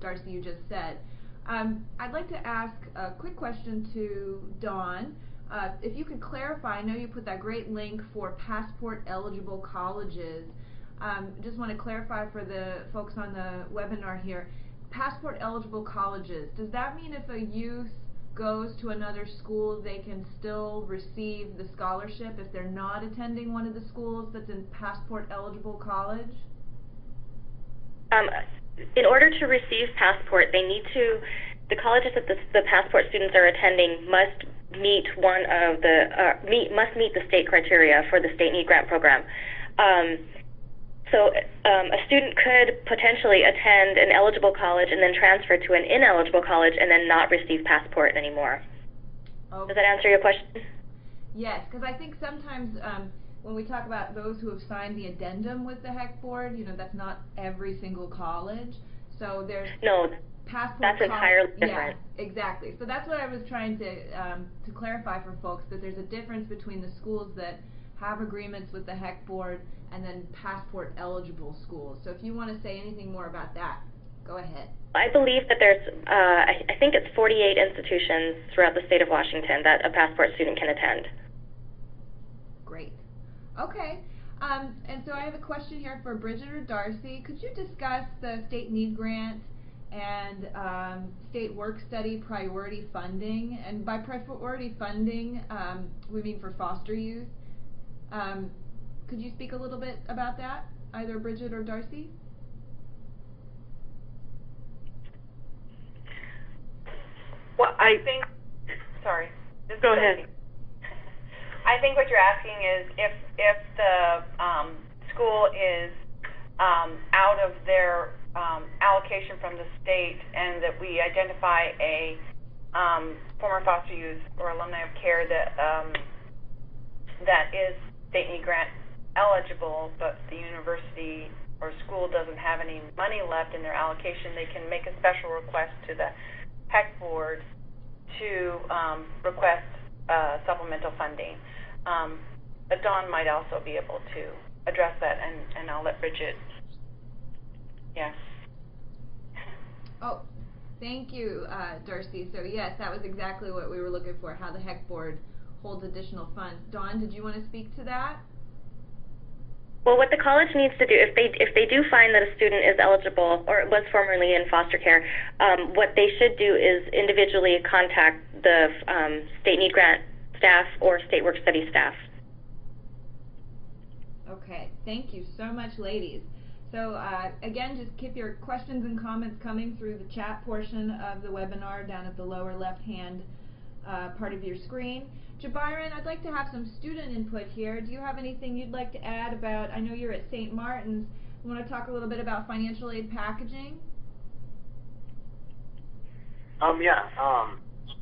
Darcy, you just said. I'd like to ask a quick question to Dawn. If you could clarify, I know you put that great link for passport eligible colleges. Just want to clarify for the folks on the webinar here, passport eligible colleges, does that mean if a youth goes to another school, they can still receive the scholarship if they're not attending one of the schools that's in passport eligible college? In order to receive passport, they need to, the colleges that the passport students are attending must meet one of the must meet the state criteria for the state need grant program. So a student could potentially attend an eligible college and then transfer to an ineligible college and then not receive passport anymore. Okay. Does that answer your question? Yes, because I think sometimes when we talk about those who have signed the addendum with the HEC board, you know, that's not every single college. So there's passport. That's entirely different. Yeah, exactly. So that's what I was trying to clarify for folks, that there's a difference between the schools that have agreements with the HEC board and then passport eligible schools. So if you want to say anything more about that, go ahead. I believe that there's, I think it's 48 institutions throughout the state of Washington that a passport student can attend. Great. Okay. And so I have a question here for Bridget or Darcy. Could you discuss the state need grant and state work study priority funding? And by priority funding, we mean for foster youth. Could you speak a little bit about that, either Bridget or Darcy? Well, I think, sorry. Go ahead. I think what you're asking is if the school is out of their allocation from the state, and that we identify a former foster youth or alumni of CARE that that is state need grant eligible, but the university or school doesn't have any money left in their allocation, they can make a special request to the PEC board to request supplemental funding. But Dawn might also be able to address that, and I'll let Bridget. Yeah. Oh, thank you, Darcy. So yes, that was exactly what we were looking for, how the HEC board holds additional funds. Dawn, did you want to speak to that? Well, what the college needs to do, if they do find that a student is eligible or was formerly in foster care, what they should do is individually contact the state need grant staff or state work study staff. Okay, thank you so much, ladies. So again, just keep your questions and comments coming through the chat portion of the webinar down at the lower left-hand part of your screen. Jabiron, I'd like to have some student input here. Do you have anything you'd like to add about, I know you're at St. Martin's, you want to talk a little bit about financial aid packaging?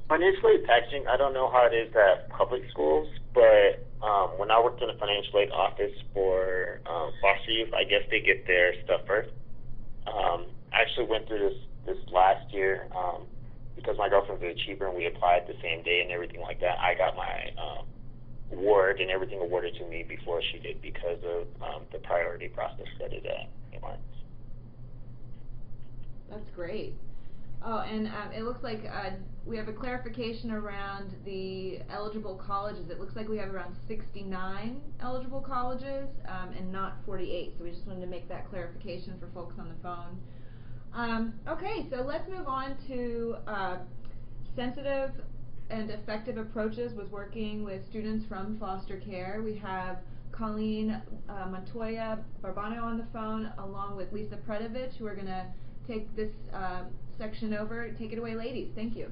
Financial aid packaging, I don't know how it is at public schools, but when I worked in a financial aid office for foster youth, I guess they get their stuff first. I actually went through this last year because my girlfriend's an achiever and we applied the same day and everything like that. I got my award and everything awarded to me before she did because of the priority process that is at St. Martin's. That's great. Oh, and it looks like we have a clarification around the eligible colleges. It looks like we have around 69 eligible colleges and not 48. So we just wanted to make that clarification for folks on the phone. Okay, so let's move on to sensitive and effective approaches with working with students from foster care. We have Colleen Montoya Barbano on the phone along with Lisa Predovich, who are going to take this section over. Take it away, ladies. Thank you.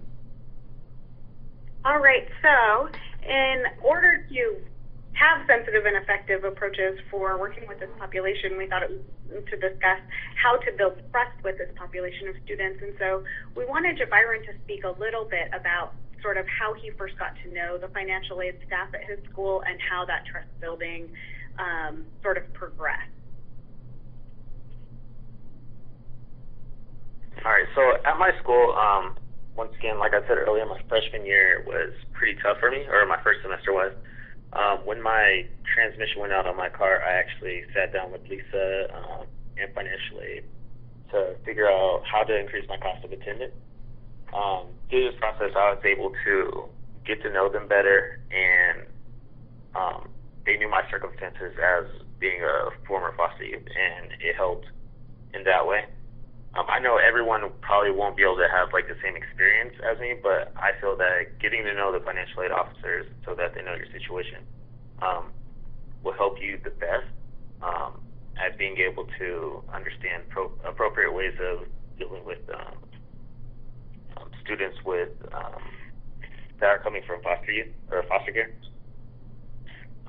All right, so in order to have sensitive and effective approaches for working with this population, we thought it was to discuss how to build trust with this population of students. And so we wanted Jabiron to speak a little bit about sort of how he first got to know the financial aid staff at his school and how that trust building sort of progressed. All right, so at my school, once again, like I said earlier, my freshman year was pretty tough for me, or my first semester was. When my transmission went out on my car, I actually sat down with Lisa and financial aid to figure out how to increase my cost of attendance. Through this process, I was able to get to know them better, and they knew my circumstances as being a former foster youth, and it helped in that way. I know everyone probably won't be able to have like the same experience as me, but I feel that getting to know the financial aid officers so that they know your situation will help you the best at being able to understand appropriate ways of dealing with students with that are coming from foster youth or foster care.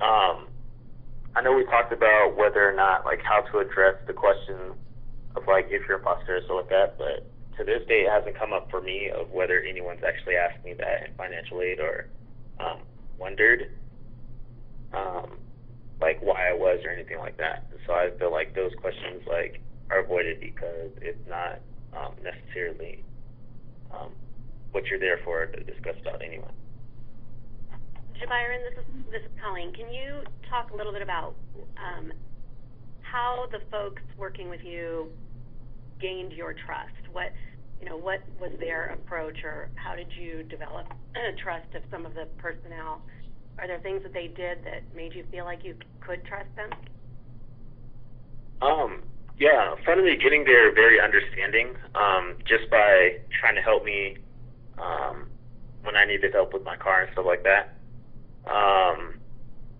I know we talked about whether or not, like, how to address the question of, like, if you're a foster or so like that, but to this day it hasn't come up for me of whether anyone's actually asked me that in financial aid or wondered like why I was or anything like that. So I feel like those questions like are avoided because it's not necessarily what you're there for to discuss about anyway. Jabiron, this is Colleen. Can you talk a little bit about how the folks working with you gained your trust? What was their approach, or how did you develop trust of some of the personnel? Are there things that they did that made you feel like you could trust them? Yeah, from the beginning they're very understanding, just by trying to help me when I needed help with my car and stuff like that.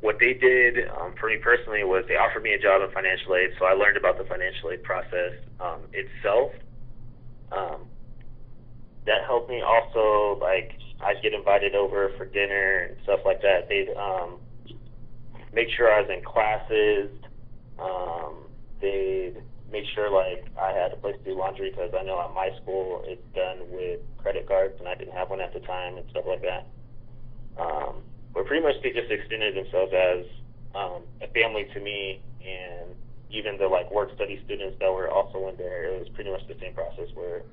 What they did for me personally was they offered me a job in financial aid, so I learned about the financial aid process itself. That helped me also, like, I'd get invited over for dinner and stuff like that. They'd make sure I was in classes. They'd made sure like I had a place to do laundry, because I know at my school it's done with credit cards, and I didn't have one at the time and stuff like that. But pretty much they just extended themselves as a family to me, and even the like work study students that were also in there, it was pretty much the same process where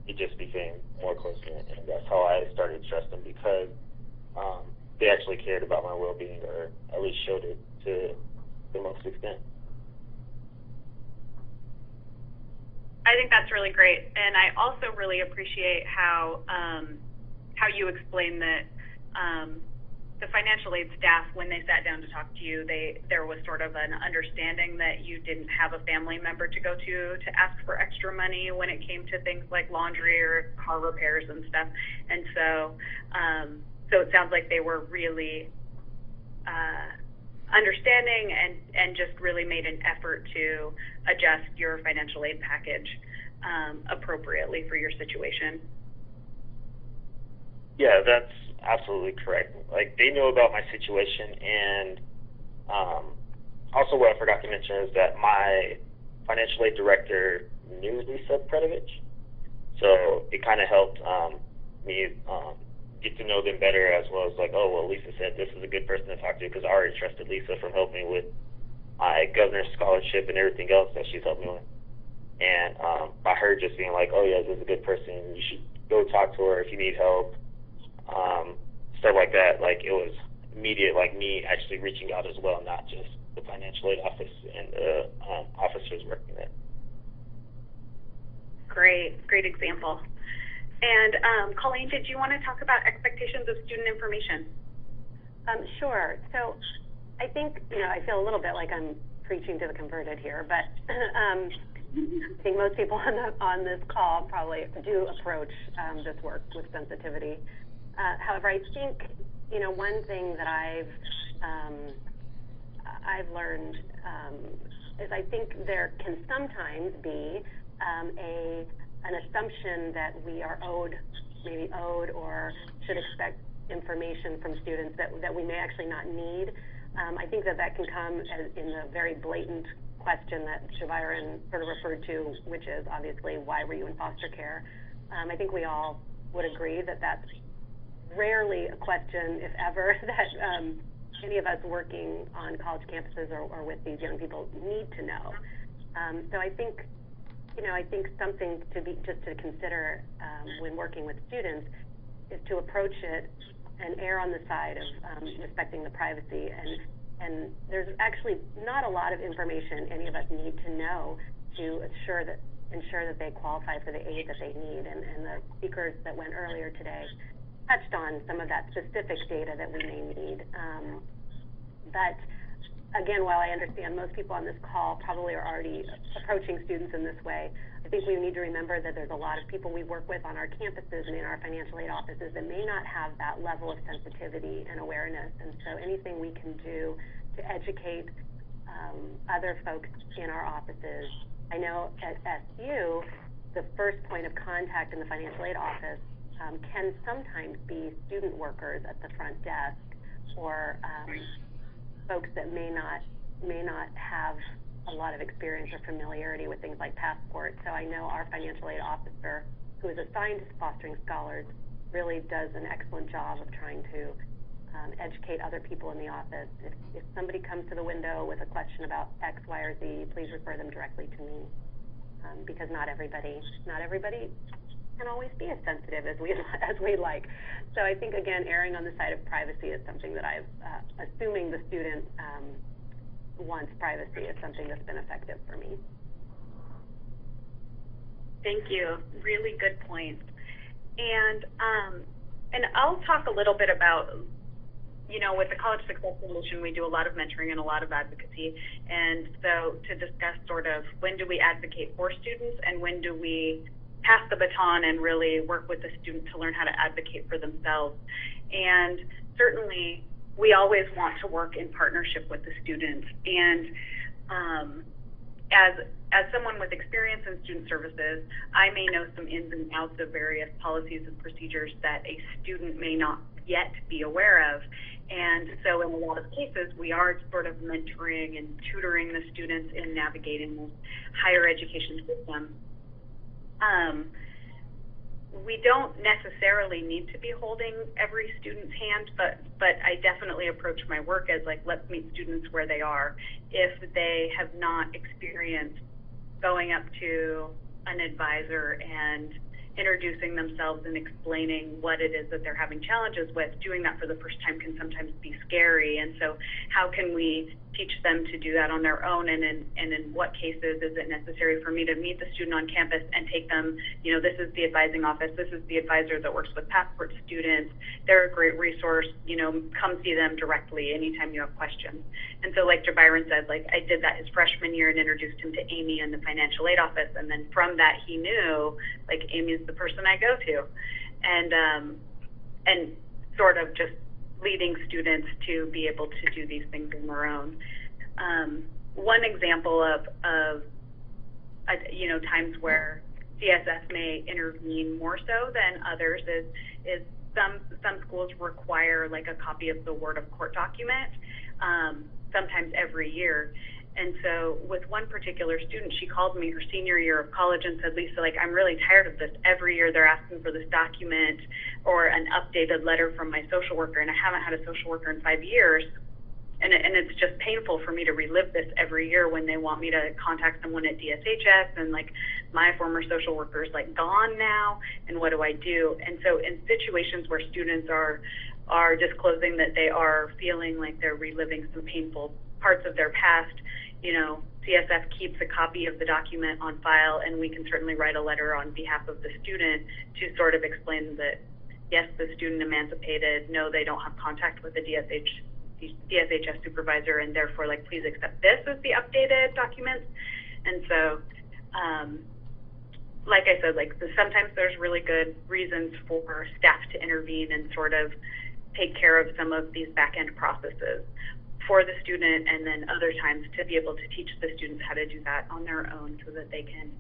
it just became more close-knit, and that's how I started to trust them, because they actually cared about my well-being, or at least showed it to the most extent. I think that's really great, and I also really appreciate how you explain that the financial aid staff, when they sat down to talk to you, there was sort of an understanding that you didn't have a family member to go to ask for extra money when it came to things like laundry or car repairs and stuff. And so it sounds like they were really understanding and just really made an effort to adjust your financial aid package appropriately for your situation. Yeah, that's absolutely correct. Like, they knew about my situation, and also what I forgot to mention is that my financial aid director knew Lisa Predovich, so it kind of helped me get to know them better, as well as like, oh, well, Lisa said this is a good person to talk to, because I already trusted Lisa from helping me with my governor's scholarship and everything else that she's helped me with. And by her just being like, oh yeah, this is a good person, you should go talk to her if you need help, stuff like that. Like, it was immediate, like me actually reaching out as well, not just the financial aid office and the officers working there. Great example. And Colleen, did you want to talk about expectations of student information? Sure. So I think, I feel a little bit like I'm preaching to the converted here, but I think most people on this call probably do approach this work with sensitivity. However, I think, one thing that I've learned is I think there can sometimes be an assumption that we are owed or should expect information from students that we may actually not need. I think that can come in the very blatant question that Shaviran sort of referred to, which is obviously, why were you in foster care? I think we all would agree that that's rarely a question, if ever, that any of us working on college campuses or with these young people need to know. So I think something to consider when working with students is to approach it and err on the side of respecting the privacy. And there's actually not a lot of information any of us need to know to ensure that they qualify for the aid that they need. And the speakers that went earlier today touched on some of that specific data that we may need. But again, while I understand most people on this call probably are already approaching students in this way, I think we need to remember that there's a lot of people we work with on our campuses and in our financial aid offices that may not have that level of sensitivity and awareness. And so anything we can do to educate other folks in our offices. I know at SU, the first point of contact in the financial aid office can sometimes be student workers at the front desk, or folks that may not have a lot of experience or familiarity with things like passport. So I know our financial aid officer, who is assigned to fostering scholars, really does an excellent job of trying to educate other people in the office. If somebody comes to the window with a question about X, Y, or Z, please refer them directly to me, because not everybody can always be as sensitive as we like. So I think, again, erring on the side of privacy is something that assuming the student wants privacy is something that's been effective for me. Thank you. Really good points. And I'll talk a little bit about, with the College Success Coalition, we do a lot of mentoring and a lot of advocacy. And so to discuss sort of when do we advocate for students and when do we pass the baton and really work with the student to learn how to advocate for themselves. And certainly we always want to work in partnership with the student. And as someone with experience in student services, I may know some ins and outs of various policies and procedures that a student may not yet be aware of. And so in a lot of cases, we are sort of mentoring and tutoring the students in navigating the higher education system. We don't necessarily need to be holding every student's hand, but I definitely approach my work as like, let's meet students where they are. If they have not experienced going up to an advisor and introducing themselves and explaining what it is that they're having challenges with, doing that for the first time can sometimes be scary. And so how can we teach them to do that on their own, and in what cases is it necessary for me to meet the student on campus and take them, you know, this is the advising office, this is the advisor that works with passport students, they're a great resource, you know, come see them directly anytime you have questions. And so like Jabiron said, like I did that his freshman year and introduced him to Amy in the financial aid office, and then from that he knew, like, Amy's the person I go to, and sort of just leading students to be able to do these things on their own. One example of you know, times where CSF may intervene more so than others is some schools require like a copy of the word of court document, sometimes every year. And so with one particular student, she called me her senior year of college and said, Lisa, like, I'm really tired of this. Every year they're asking for this document or an updated letter from my social worker, and I haven't had a social worker in 5 years. And it's just painful for me to relive this every year when they want me to contact someone at DSHS, and like my former social worker is like gone now, and what do I do? And so in situations where students are disclosing that they are feeling like they're reliving some painful parts of their past, you know, CSF keeps a copy of the document on file, and we can certainly write a letter on behalf of the student to sort of explain that, yes, the student emancipated, no, they don't have contact with the DSHS supervisor, and therefore, like, please accept this as the updated documents. And so, like I said, like, sometimes there's really good reasons for staff to intervene and sort of take care of some of these back-end processes for the student, and then other times to be able to teach the students how to do that on their own so that they can,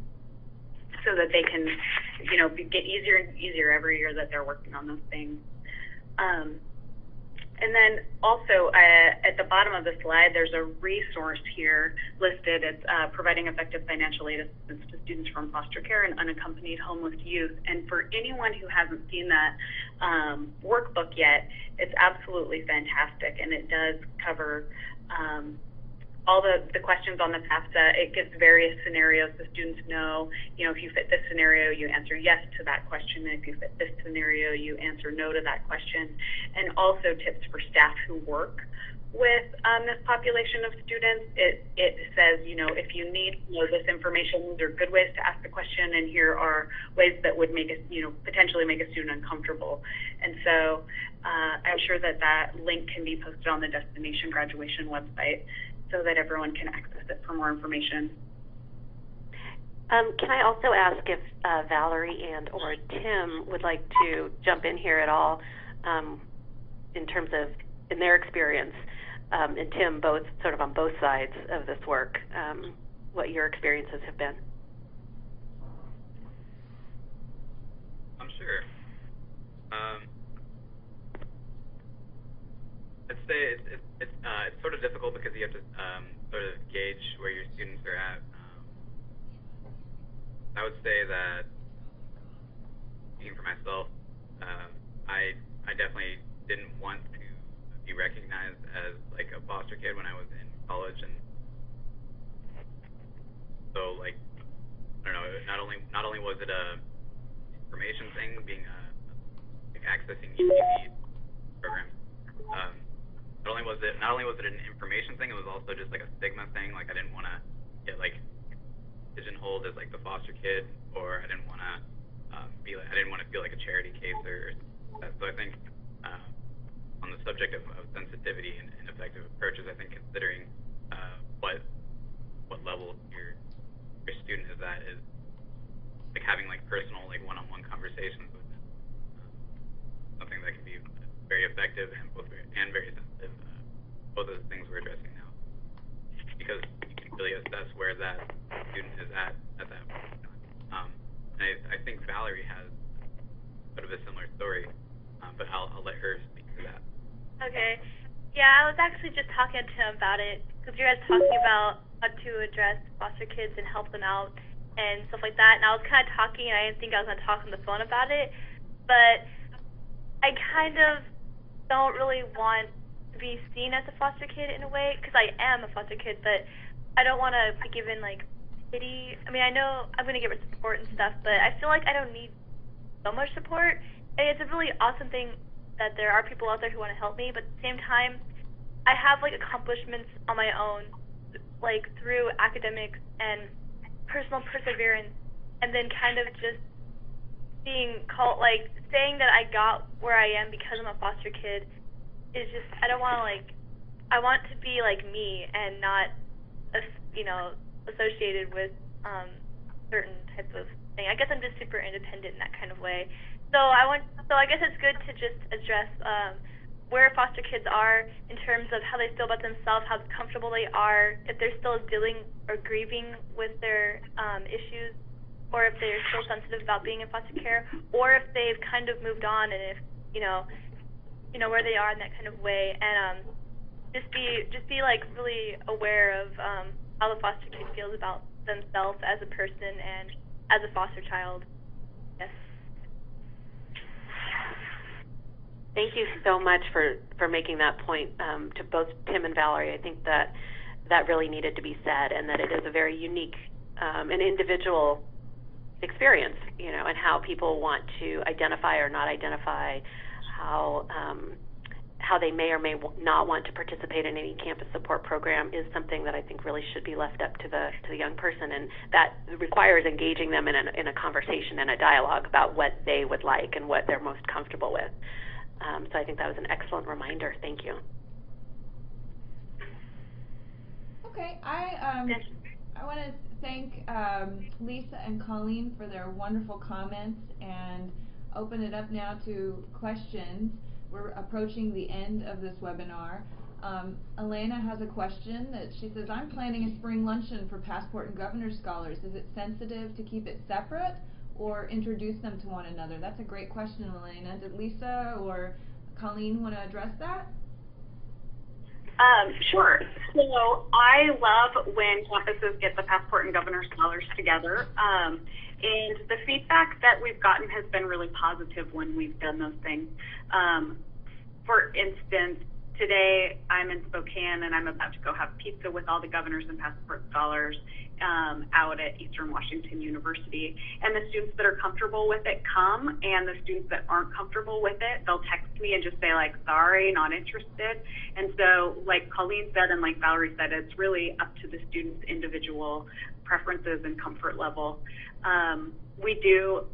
you know, get easier and easier every year that they're working on those things. And then also at the bottom of the slide, there's a resource here listed. It's providing effective financial aid assistance to students from foster care and unaccompanied homeless youth. And for anyone who hasn't seen that workbook yet, it's absolutely fantastic, and it does cover all the questions on the FAFSA. It gives various scenarios. The students know, you know, if you fit this scenario, you answer yes to that question. And if you fit this scenario, you answer no to that question. And also tips for staff who work with this population of students. It says, you know, if you need to know this information, these are good ways to ask the question, and here are ways that would make us, you know, potentially make a student uncomfortable. And so I'm sure that link can be posted on the Destination Graduation website, so that everyone can access it for more information. Can I also ask if Valerie and or Tim would like to jump in here at all in terms of, in their experience, and Tim, both sort of on both sides of this work, what your experiences have been? I'm sure. I'd say it's sort of difficult because you have to sort of gauge where your students are at. I would say that, speaking for myself, I definitely didn't want to be recognized as like a foster kid when I was in college, and so like I don't know. Not only was it a information thing, being like accessing ETV programs. Not only was it an information thing, it was also just like a stigma thing. Like I didn't want to get like pigeonholed as like the foster kid, or I didn't want to feel like a charity case or that. So I think on the subject of sensitivity and effective approaches, I think considering what level your student is at is like having like personal like one-on-one conversations with them, something that can be very effective and very sensitive. Both of the things we're addressing now, because you can really assess where that student is at that point. And I think Valerie has sort of a similar story, but I'll let her speak to that. Okay. Yeah, I was actually just talking to him about it because you guys talking about how to address foster kids and help them out and stuff like that. And I was kind of talking, and I didn't think I was going to talk on the phone about it, but I kind of don't really want to be seen as a foster kid in a way, because I am a foster kid, but I don't want to be given, like, pity. I mean, I know I'm going to give it support and stuff, but I feel like I don't need so much support. And it's a really awesome thing that there are people out there who want to help me, but at the same time, I have, like, accomplishments on my own, like, through academics and personal perseverance, and then kind of just being called, like, saying that I got where I am because I'm a foster kid is just, I don't want to, like, I want to be like me and not, you know, associated with certain type of thing. I guess I'm just super independent in that kind of way. So I guess it's good to just address where foster kids are in terms of how they feel about themselves, how comfortable they are, if they're still dealing or grieving with their issues, or if they're still sensitive about being in foster care, or if they've kind of moved on, and if you know where they are in that kind of way, and just be like really aware of how the foster kid feels about themselves as a person and as a foster child. Yes. Thank you so much for making that point to both Tim and Valerie. I think that really needed to be said, and that it is a very unique and individual experience, you know, and how people want to identify or not identify, how they may or may not want to participate in any campus support program is something that I think really should be left up to the young person, and that requires engaging them in a conversation and a dialogue about what they would like and what they're most comfortable with. So I think that was an excellent reminder. Thank you. Okay, I want to thank Lisa and Colleen for their wonderful comments and open it up now to questions. We're approaching the end of this webinar. Elena has a question that she says, I'm planning a spring luncheon for Passport and Governor Scholars. Is it sensitive to keep it separate or introduce them to one another? That's a great question, Elena. Did Lisa or Colleen want to address that? Sure. So I love when campuses get the Passport and Governor Scholars together. And the feedback that we've gotten has been really positive when we've done those things. For instance, today I'm in Spokane and I'm about to go have pizza with all the governors and Passport Scholars out at Eastern Washington University. And the students that are comfortable with it come, and the students that aren't comfortable with it, they'll text me and just say, like, sorry, not interested. And so, like Colleen said and like Valerie said, it's really up to the student's individual preferences and comfort level. We do,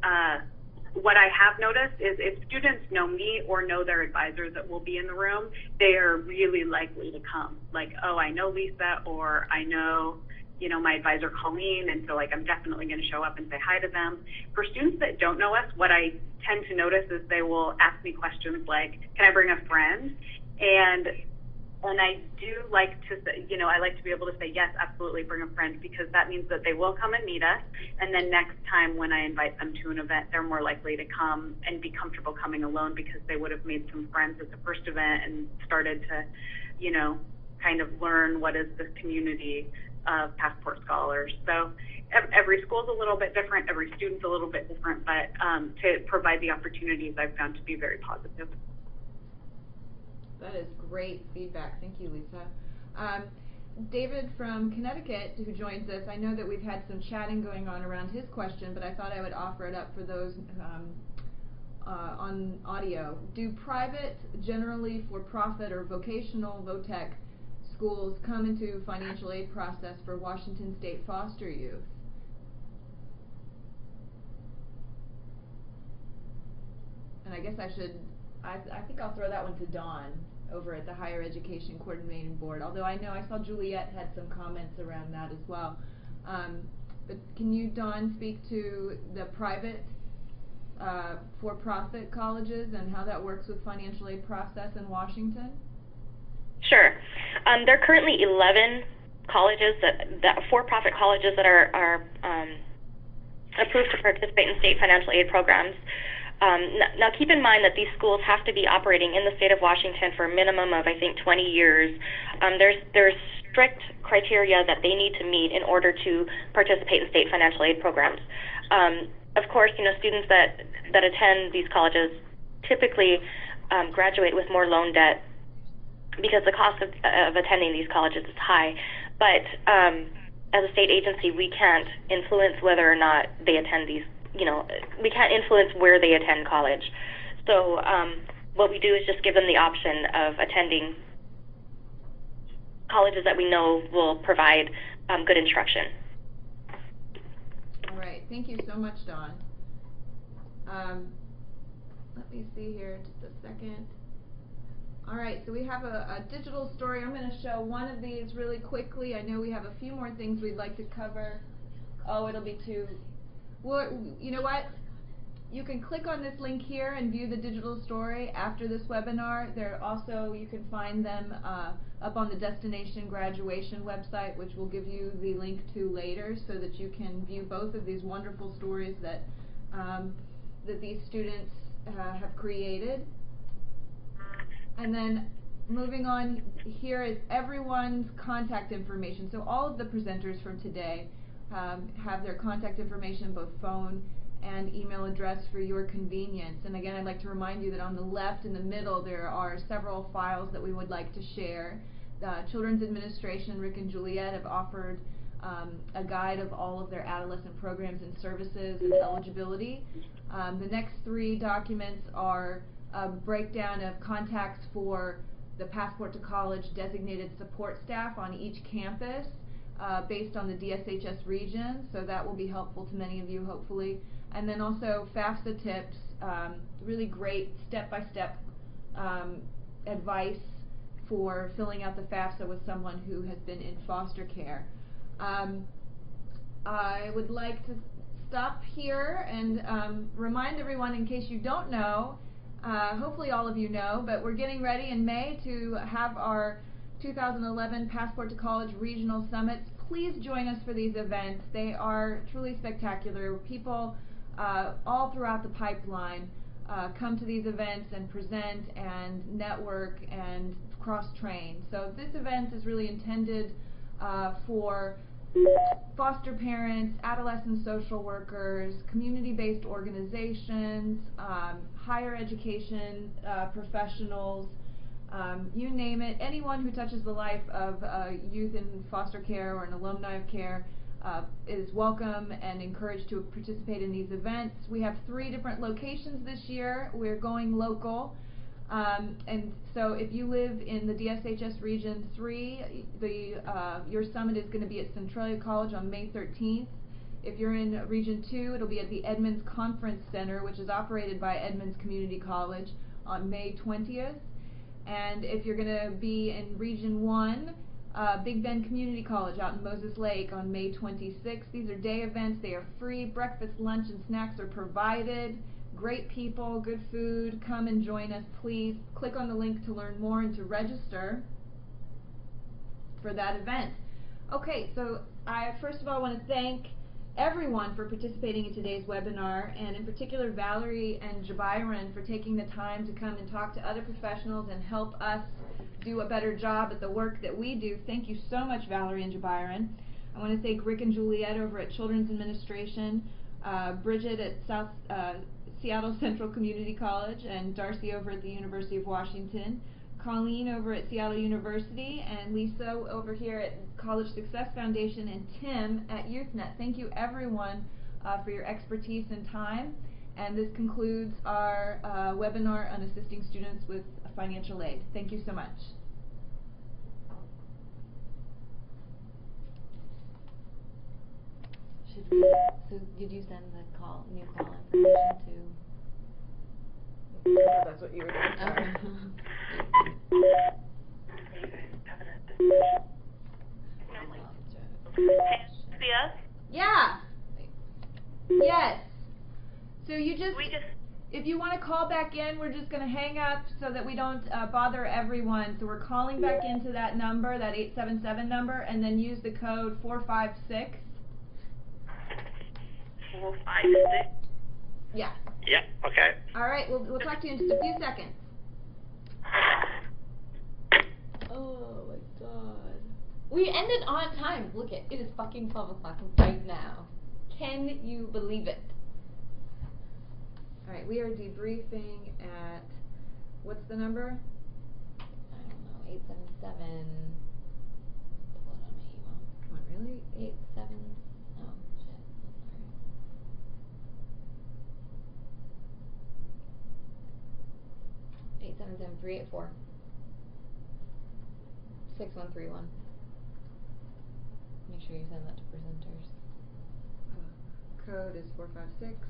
what I have noticed is if students know me or know their advisors that will be in the room, they are really likely to come. Like, oh, I know Lisa, or I know, you know, my advisor Colleen, and so like I'm definitely going to show up and say hi to them. For students that don't know us, what I tend to notice is they will ask me questions like, can I bring a friend? And I do like to, you know, I like to be able to say, yes, absolutely, bring a friend, because that means that they will come and meet us. And then next time when I invite them to an event, they're more likely to come and be comfortable coming alone, because they would have made some friends at the first event and started to, you know, kind of learn what is this community of Passport Scholars. So every school is a little bit different, every student's a little bit different, but to provide the opportunities I've found to be very positive. That is great feedback. Thank you, Lisa. David from Connecticut, who joins us, I know that we've had some chatting going on around his question, but I thought I would offer it up for those on audio. Do private, generally for-profit or vocational VOTEC schools come into financial aid process for Washington State foster youth? And I guess I think I'll throw that one to Dawn over at the Higher Education Coordinating Board, although I know I saw Juliet had some comments around that as well. But can you, Dawn, speak to the private for-profit colleges and how that works with financial aid process in Washington? Sure. There are currently 11 colleges, that for-profit colleges that are approved to participate in state financial aid programs. Now, keep in mind that these schools have to be operating in the state of Washington for a minimum of, I think, 20 years. There's strict criteria that they need to meet in order to participate in state financial aid programs. Of course, students that attend these colleges typically graduate with more loan debt because the cost of attending these colleges is high. But as a state agency, we can't influence whether or not they attend these. We can't influence where they attend college. So what we do is just give them the option of attending colleges that we know will provide good instruction. All right. Thank you so much, Dawn. Let me see here just a second. All right, so we have a digital story. I'm going to show one of these really quickly. I know we have a few more things we'd like to cover. Oh, it'll be too... Well, you know what? You can click on this link here and view the digital story after this webinar. There also, you can find them up on the Destination Graduation website, which we'll give you the link to later, so that you can view both of these wonderful stories that that these students have created. And then moving on, here is everyone's contact information. So all of the presenters from today have their contact information, both phone and email address, for your convenience. And again, I'd like to remind you that on the left in the middle there are several files that we would like to share. Children's Administration, Rick and Juliet, have offered a guide of all of their adolescent programs and services and eligibility. The next three documents are a breakdown of contacts for the Passport to College designated support staff on each campus based on the DSHS region, so that will be helpful to many of you, hopefully. And then also FAFSA tips, really great step-by-step advice for filling out the FAFSA with someone who has been in foster care. I would like to stop here and remind everyone, in case you don't know, hopefully all of you know, but we're getting ready in May to have our 2011 Passport to College Regional Summits. Please join us for these events. They are truly spectacular. People all throughout the pipeline come to these events and present and network and cross-train. So this event is really intended for foster parents, adolescent social workers, community-based organizations, higher education professionals, you name it. Anyone who touches the life of youth in foster care or an alumni of care is welcome and encouraged to participate in these events. We have 3 different locations this year. We're going local. And so if you live in the DSHS Region 3, your summit is going to be at Centralia College on May 13th. If you're in Region 2, it'll be at the Edmonds Conference Center, which is operated by Edmonds Community College, on May 20th. And if you're going to be in Region 1, Big Bend Community College out in Moses Lake on May 26th. These are day events. They are free. Breakfast, lunch, and snacks are provided. Great people, good food. Come and join us, please. Click on the link to learn more and to register for that event. Okay, so I first of all want to thank everyone for participating in today's webinar, and in particular Valerie and Jabiran for taking the time to come and talk to other professionals and help us do a better job at the work that we do. Thank you so much, Valerie and Jabiran. I want to thank Rick and Juliet over at Children's Administration, Bridget at Seattle Central Community College, and Darcy over at the University of Washington, Colleen over at Seattle University, and Lisa over here at College Success Foundation, and Tim at YouthNet. Thank you everyone for your expertise and time, and this concludes our webinar on assisting students with financial aid. Thank you so much. So did you send the new call information to? That's what you were doing. Okay. Yeah. Yes. So if you want to call back in, we're just going to hang up so that we don't bother everyone. So we're calling back into that number, that 877 number, and then use the code 456. 456. Yeah. Yeah, okay. All right, we'll talk to you in just a few seconds. Oh my god. We ended on time. Look it is fucking 12 o'clock right now. Can you believe it? All right, we are debriefing at, what's the number? I don't know, 877. Pull it on my email. Come on, really? 87. Oh, shit. Sorry. 877-384. 6131. Make sure you send that to presenters. Code is 456.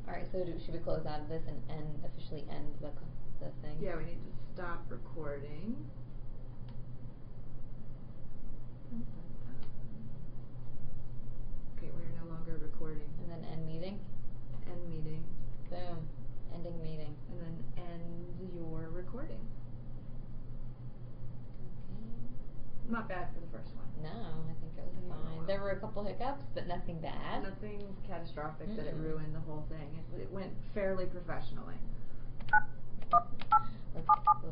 Alright, so should we close out of this and officially end the thing? Yeah, we need to stop recording. Okay, we are no longer recording. And then end meeting? End meeting. Boom. Ending meeting. And then end your recording. Okay. Not bad for the first one. No, I think it was fine. There were a couple hiccups, but nothing bad. Nothing catastrophic that it ruined the whole thing. It went fairly professionally. Let's stop.